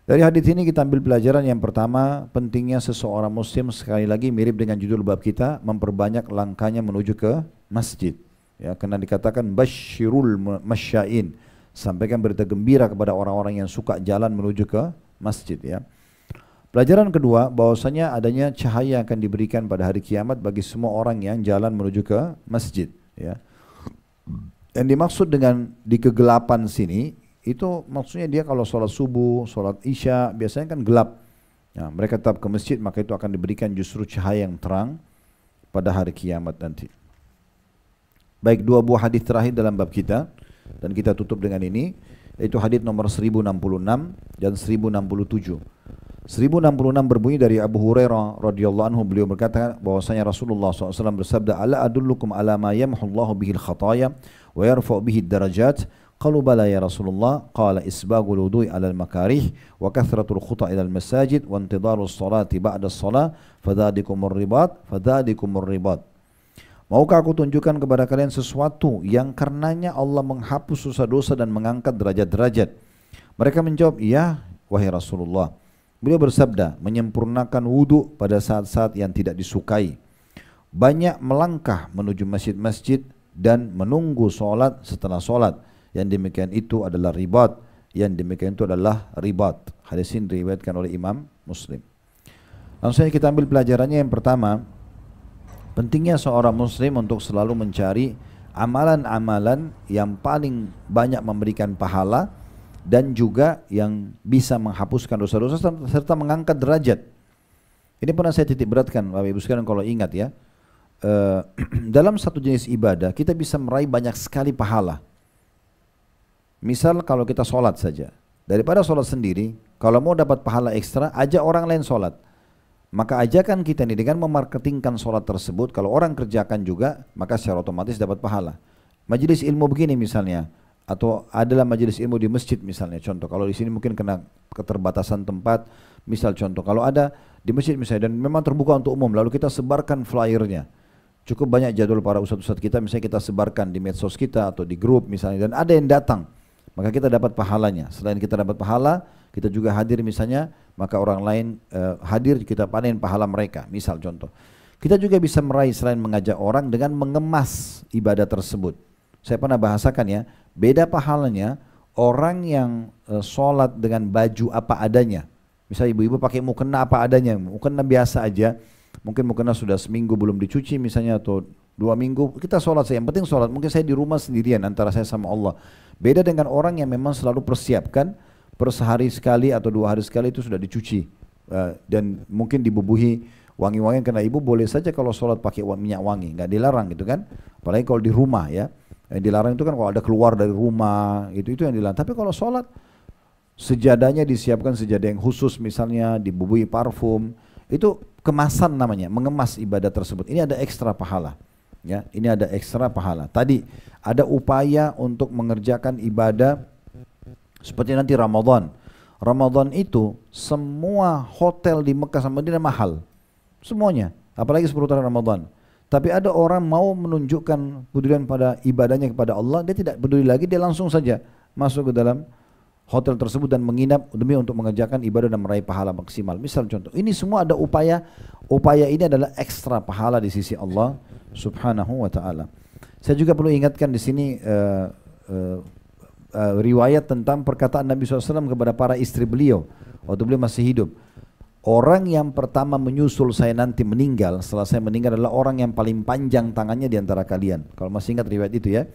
Dari hadis ini kita ambil pelajaran yang pertama, pentingnya seseorang muslim, sekali lagi mirip dengan judul bab kita, memperbanyak langkahnya menuju ke masjid. Ya, karena dikatakan basyirul masya'in, sampaikan berita gembira kepada orang-orang yang suka jalan menuju ke masjid ya. Pelajaran kedua, bahwasanya adanya cahaya akan diberikan pada hari kiamat bagi semua orang yang jalan menuju ke masjid ya. Yang dimaksud dengan di kegelapan sini, itu maksudnya dia kalau sholat subuh, sholat isya, biasanya kan gelap. Ya, mereka tetap ke masjid, maka itu akan diberikan justru cahaya yang terang pada hari kiamat nanti. Baik, dua buah hadis terakhir dalam bab kita, dan kita tutup dengan ini, yaitu hadis nomor 1066 dan 1067. 1066 berbunyi dari Abu Hurairah radhiyallahu anhu, beliau berkata bahwasanya Rasulullah SAW bersabda, "Ala adullukum ala ma yamhullahu bihil khataya wa yarfa'u bihi darajat?" Qalu bala ya Rasulullah, qala isbagul wudu'i 'alal makarih wa kathratul khuta' ilal masajid wa intidarus salati ba'da shalah fadzalikumur ribat. Maukah aku tunjukkan kepada kalian sesuatu yang karenanya Allah menghapus dosa-dosa dan mengangkat derajat-derajat? Mereka menjawab, "Iya, wahai Rasulullah." Beliau bersabda, menyempurnakan wudu pada saat-saat yang tidak disukai, banyak melangkah menuju masjid-masjid dan menunggu sholat setelah sholat. Yang demikian itu adalah ribat, yang demikian itu adalah ribat. Hadis ini diriwayatkan oleh Imam Muslim. Langsung saja kita ambil pelajarannya. Yang pertama, pentingnya seorang muslim untuk selalu mencari amalan-amalan yang paling banyak memberikan pahala dan juga yang bisa menghapuskan dosa-dosa serta mengangkat derajat. Ini pernah saya titik beratkan Bapak Ibu sekalian kalau ingat ya. Dalam satu jenis ibadah kita bisa meraih banyak sekali pahala. Misal kalau kita sholat saja, daripada sholat sendiri, kalau mau dapat pahala ekstra, ajak orang lain sholat. Maka ajakan kita ini dengan memarketingkan sholat tersebut, kalau orang kerjakan juga, maka secara otomatis dapat pahala. Majelis ilmu begini misalnya, atau adalah majelis ilmu di masjid misalnya, contoh. Kalau di sini mungkin kena keterbatasan tempat, misal contoh, kalau ada di masjid misalnya, dan memang terbuka untuk umum, lalu kita sebarkan flyernya. Cukup banyak jadwal para ustadz-ustadz kita, misalnya kita sebarkan di medsos kita atau di grup misalnya, dan ada yang datang. Maka kita dapat pahalanya. Selain kita dapat pahala, kita juga hadir misalnya, maka orang lain hadir, kita panen pahala mereka. Misal contoh, kita juga bisa meraih selain mengajak orang dengan mengemas ibadah tersebut. Saya pernah bahasakan ya, beda pahalanya orang yang sholat dengan baju apa adanya. Misalnya ibu-ibu pakai mukena apa adanya, mukena biasa aja, mungkin mukena sudah seminggu belum dicuci misalnya, atau 2 minggu, kita sholat saja, yang penting sholat. Mungkin saya di rumah sendirian antara saya sama Allah. Beda dengan orang yang memang selalu persiapkan, per sehari sekali atau 2 hari sekali itu sudah dicuci. Dan mungkin dibubuhi wangi-wangian, karena ibu boleh saja kalau sholat pakai minyak wangi, nggak dilarang gitu kan. Apalagi kalau di rumah ya. Yang dilarang itu kan kalau ada keluar dari rumah, itu yang dilarang. Tapi kalau sholat, sejadahnya disiapkan sejadah yang khusus, misalnya dibubuhi parfum, itu kemasan namanya, mengemas ibadah tersebut. Ini ada ekstra pahala. Ya, ini ada ekstra pahala. Tadi ada upaya untuk mengerjakan ibadah seperti nanti Ramadan. Ramadan itu semua hotel di Mekah sama Madinah mahal. Semuanya, apalagi seputaran Ramadan. Tapi ada orang mau menunjukkan pedulian pada ibadahnya kepada Allah, dia tidak peduli lagi, dia langsung saja masuk ke dalam hotel tersebut dan menginap demi untuk mengerjakan ibadah dan meraih pahala maksimal. Misal contoh, ini semua ada upaya ini adalah ekstra pahala di sisi Allah Subhanahu wa ta'ala. Saya juga perlu ingatkan di sini riwayat tentang perkataan Nabi SAW kepada para istri beliau waktu beliau masih hidup. Orang yang pertama menyusul saya nanti meninggal, setelah saya meninggal, adalah orang yang paling panjang tangannya di antara kalian. Kalau masih ingat riwayat itu ya.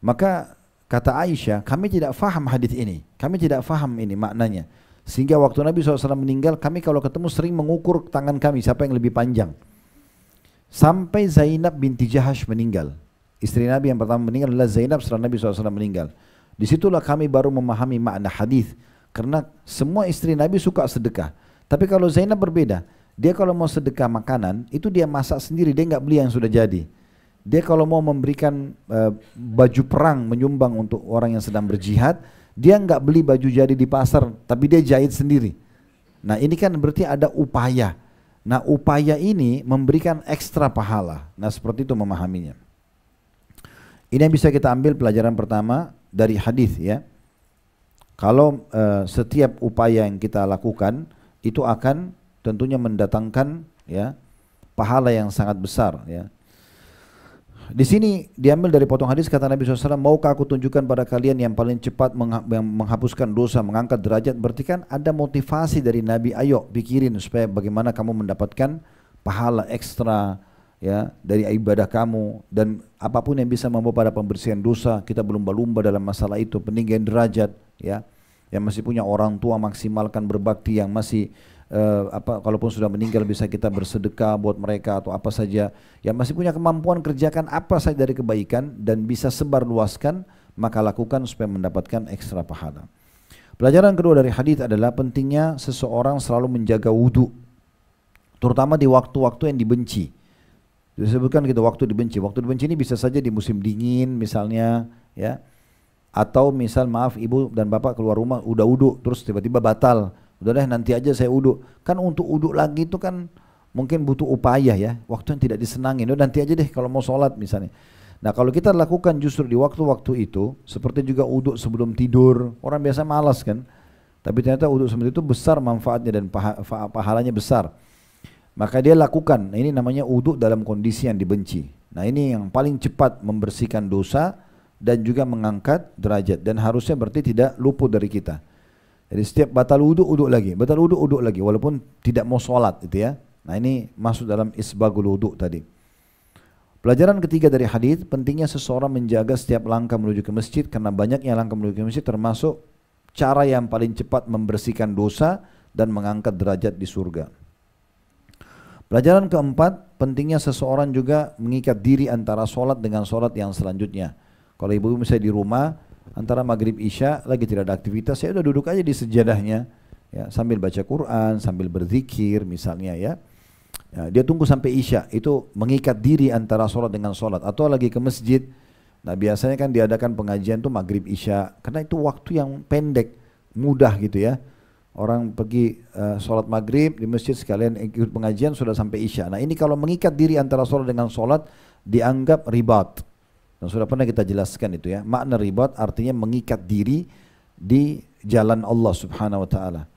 Maka kata Aisyah, kami tidak faham hadis ini. Kami tidak faham ini maknanya. Sehingga waktu Nabi SAW meninggal, kami kalau ketemu sering mengukur tangan kami, siapa yang lebih panjang. Sampai Zainab binti Jahash meninggal. Istri Nabi yang pertama meninggal adalah Zainab setelah Nabi SAW meninggal. Disitulah kami baru memahami makna hadis. Karena semua istri Nabi suka sedekah. Tapi kalau Zainab berbeda. Dia kalau mau sedekah makanan, itu dia masak sendiri, dia nggak beli yang sudah jadi. Dia kalau mau memberikan baju perang, menyumbang untuk orang yang sedang berjihad, dia nggak beli baju jadi di pasar, tapi dia jahit sendiri. Nah ini kan berarti ada upaya. Nah upaya ini memberikan ekstra pahala. Nah seperti itu memahaminya. Ini yang bisa kita ambil pelajaran pertama dari hadis ya. Kalau setiap upaya yang kita lakukan itu akan tentunya mendatangkan ya pahala yang sangat besar ya. Di sini diambil dari potong hadis, kata Nabi SAW, maukah aku tunjukkan pada kalian yang paling cepat menghapuskan dosa, mengangkat derajat. Berarti kan ada motivasi dari Nabi, ayo pikirin supaya bagaimana kamu mendapatkan pahala ekstra ya dari ibadah kamu, dan apapun yang bisa membawa pada pembersihan dosa. Kita berlumba-lumba dalam masalah itu, peninggian derajat ya. Yang masih punya orang tua maksimalkan berbakti, yang masih kalaupun sudah meninggal bisa kita bersedekah buat mereka atau apa saja. Yang masih punya kemampuan kerjakan apa saja dari kebaikan dan bisa sebar luaskan, maka lakukan supaya mendapatkan ekstra pahala. Pelajaran kedua dari hadis adalah pentingnya seseorang selalu menjaga wudu, terutama di waktu-waktu yang dibenci. Disebutkan gitu, waktu dibenci. Waktu dibenci ini bisa saja di musim dingin misalnya ya. Atau misal maaf ibu dan bapak keluar rumah udah wudu terus tiba-tiba batal. Udah deh nanti aja saya wudu. Kan untuk wudu lagi itu kan mungkin butuh upaya ya. Waktu yang tidak disenangi. Udah nanti aja deh kalau mau sholat misalnya. Nah kalau kita lakukan justru di waktu-waktu itu, seperti juga wudu sebelum tidur. Orang biasa malas kan. Tapi ternyata wudu sebelum itu besar manfaatnya dan pahalanya besar. Maka dia lakukan. Nah, ini namanya wudu dalam kondisi yang dibenci. Nah ini yang paling cepat membersihkan dosa dan juga mengangkat derajat, dan harusnya berarti tidak luput dari kita. Jadi setiap batal wudu, wudu lagi, batal wudu, wudu lagi, walaupun tidak mau sholat itu ya. Nah ini masuk dalam isbagul wudu tadi. Pelajaran ketiga dari hadis, pentingnya seseorang menjaga setiap langkah menuju ke masjid, karena banyaknya langkah menuju ke masjid termasuk cara yang paling cepat membersihkan dosa dan mengangkat derajat di surga. Pelajaran keempat, pentingnya seseorang juga mengikat diri antara sholat dengan sholat yang selanjutnya. Kalau ibu misalnya di rumah antara maghrib isya lagi tidak ada aktivitas, saya udah duduk aja di sejadahnya ya, sambil baca Quran, sambil berzikir misalnya ya. Ya dia tunggu sampai isya, itu mengikat diri antara sholat dengan sholat. Atau lagi ke masjid, nah biasanya kan diadakan pengajian tuh maghrib isya, karena itu waktu yang pendek, mudah gitu ya. Orang pergi sholat maghrib di masjid sekalian ikut pengajian sudah sampai isya. Nah ini kalau mengikat diri antara sholat dengan sholat dianggap ribat. Dan sudah pernah kita jelaskan itu ya. Makna ribat artinya mengikat diri di jalan Allah Subhanahu wa ta'ala.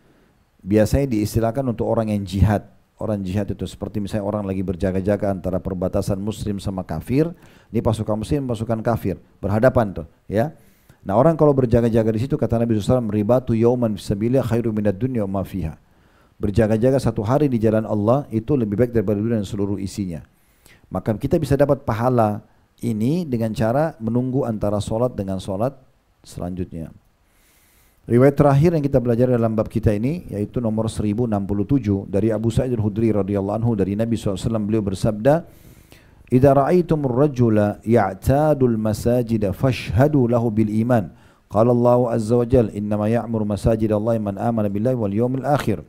Biasanya diistilahkan untuk orang yang jihad. Orang jihad itu seperti misalnya orang lagi berjaga-jaga antara perbatasan muslim sama kafir. Ini pasukan muslim, pasukan kafir. Berhadapan tuh ya. Nah orang kalau berjaga-jaga di situ, kata Nabi SAW, ribatu yauman fisabilillah khairu minad dunya wa ma fiha. Berjaga-jaga satu hari di jalan Allah itu lebih baik daripada dunia dan seluruh isinya. Maka kita bisa dapat pahala ini dengan cara menunggu antara solat dengan solat selanjutnya. Riwayat terakhir yang kita belajar dalam bab kita ini yaitu nomor 1067 dari Abu Sa'id Al-Khudri radhiyallahu anhu dari Nabi SAW. Beliau bersabda, "Idza ra'aitumur rajula ya'tadul masajida fashhadu lahu bil iman. Qala Allah azza wa jalla, innama ya'muru masajidallahi man amana billahi wal yawmil akhir."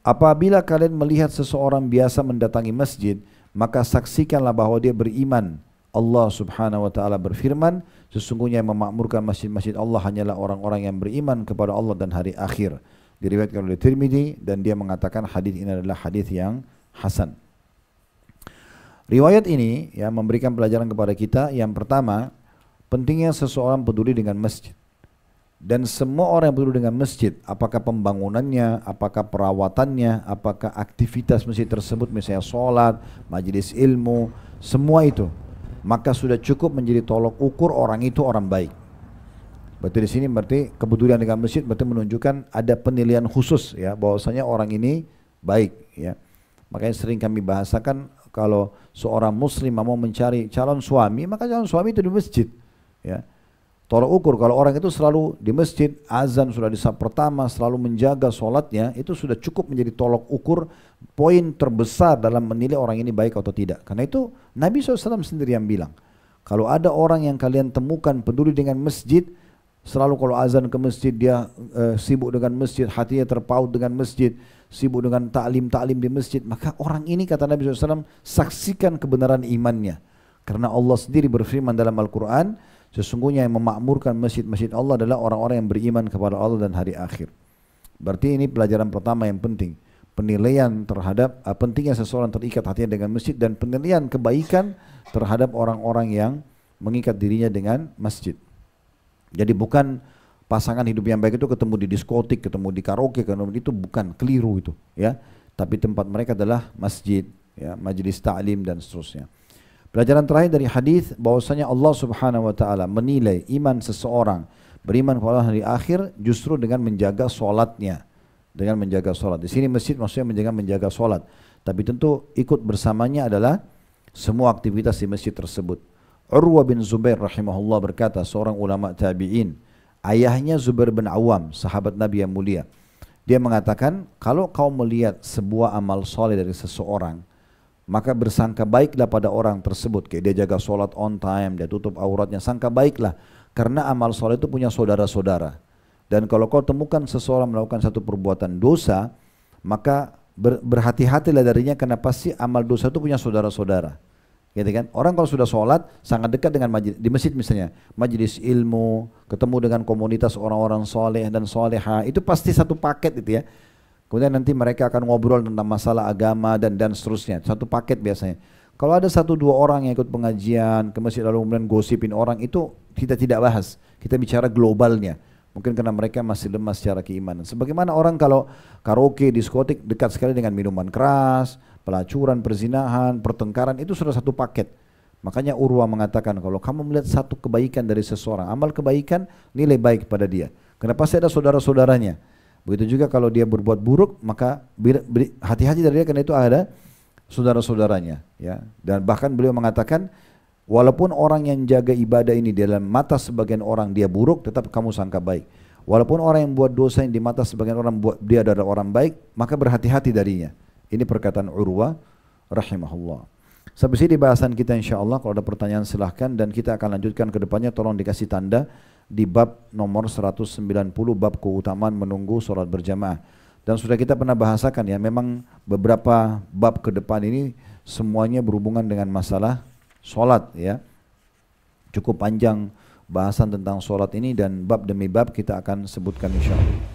Apabila kalian melihat seseorang biasa mendatangi masjid, maka saksikanlah bahwa dia beriman. Allah subhanahu wa ta'ala berfirman, sesungguhnya yang memakmurkan masjid-masjid Allah hanyalah orang-orang yang beriman kepada Allah dan hari akhir. Diriwayatkan oleh Tirmidzi dan dia mengatakan hadis ini adalah hadis yang hasan. Riwayat ini ya memberikan pelajaran kepada kita. Yang pertama, pentingnya seseorang peduli dengan masjid. Dan semua orang yang peduli dengan masjid, apakah pembangunannya, apakah perawatannya, apakah aktivitas masjid tersebut, misalnya sholat, majelis ilmu, semua itu, maka sudah cukup menjadi tolok ukur orang itu orang baik. Berarti di sini berarti kepedulian dengan masjid berarti menunjukkan ada penilaian khusus ya, bahwasanya orang ini baik ya. Makanya sering kami bahasakan kalau seorang muslim mau mencari calon suami, maka calon suami itu di masjid ya. Tolak ukur kalau orang itu selalu di masjid, azan sudah di saf pertama, selalu menjaga sholatnya, itu sudah cukup menjadi tolak ukur poin terbesar dalam menilai orang ini baik atau tidak. Karena itu Nabi SAW sendiri yang bilang, kalau ada orang yang kalian temukan peduli dengan masjid, selalu kalau azan ke masjid dia sibuk dengan masjid, hatinya terpaut dengan masjid, sibuk dengan ta'lim di masjid, maka orang ini kata Nabi SAW saksikan kebenaran imannya. Karena Allah sendiri berfirman dalam Al-Quran, sesungguhnya yang memakmurkan masjid-masjid Allah adalah orang-orang yang beriman kepada Allah dan hari akhir. Berarti ini pelajaran pertama yang penting. Penilaian terhadap pentingnya seseorang terikat hatinya dengan masjid dan penilaian kebaikan terhadap orang-orang yang mengikat dirinya dengan masjid. Jadi bukan pasangan hidup yang baik itu ketemu di diskotik, ketemu di karaoke, itu bukan, keliru itu ya. Tapi tempat mereka adalah masjid, ya, majelis ta'lim dan seterusnya. Pelajaran terakhir dari hadis bahwasanya Allah Subhanahu wa taala menilai iman seseorang beriman kepada hari akhir justru dengan menjaga salatnya. Dengan menjaga salat. Di sini masjid maksudnya menjaga salat. Tapi tentu ikut bersamanya adalah semua aktivitas di masjid tersebut. Urwa bin Zubair rahimahullah berkata, seorang ulama tabi'in, ayahnya Zubair bin Awam, sahabat Nabi yang mulia. Dia mengatakan, kalau kau melihat sebuah amal soleh dari seseorang, maka bersangka baiklah pada orang tersebut. Kayak dia jaga sholat on time, dia tutup auratnya, sangka baiklah. Karena amal sholat itu punya saudara-saudara. Dan kalau kau temukan seseorang melakukan satu perbuatan dosa, maka berhati-hatilah darinya karena pasti amal dosa itu punya saudara-saudara. Gitu kan? Orang kalau sudah sholat sangat dekat dengan di masjid misalnya, majelis ilmu, ketemu dengan komunitas orang-orang soleh dan soleha, itu pasti satu paket itu ya. Kemudian nanti mereka akan ngobrol tentang masalah agama dan seterusnya. Satu paket biasanya. Kalau ada satu dua orang yang ikut pengajian ke masjid lalu kemudian gosipin orang, itu kita tidak bahas. Kita bicara globalnya. Mungkin karena mereka masih lemah secara keimanan. Sebagaimana orang kalau karaoke, diskotik dekat sekali dengan minuman keras, pelacuran, perzinahan, pertengkaran, itu sudah satu paket. Makanya Urwa mengatakan kalau kamu melihat satu kebaikan dari seseorang, amal kebaikan, nilai baik pada dia. Karena pasti ada saudara-saudaranya. Begitu juga kalau dia berbuat buruk, maka hati-hati dari dia karena itu ada saudara-saudaranya. Ya. Dan bahkan beliau mengatakan, walaupun orang yang jaga ibadah ini dalam mata sebagian orang dia buruk, tetap kamu sangka baik. Walaupun orang yang buat dosa yang di mata sebagian orang buat dia adalah orang baik, maka berhati-hati darinya. Ini perkataan Urwa rahimahullah. Sampai sini bahasan kita insyaAllah. Kalau ada pertanyaan silahkan dan kita akan lanjutkan ke depannya. Tolong dikasih tanda di bab nomor 190, bab keutamaan menunggu sholat berjamaah. Dan sudah kita pernah bahasakan ya, memang beberapa bab ke depan ini semuanya berhubungan dengan masalah sholat ya. Cukup panjang bahasan tentang sholat ini dan bab demi bab kita akan sebutkan insyaAllah.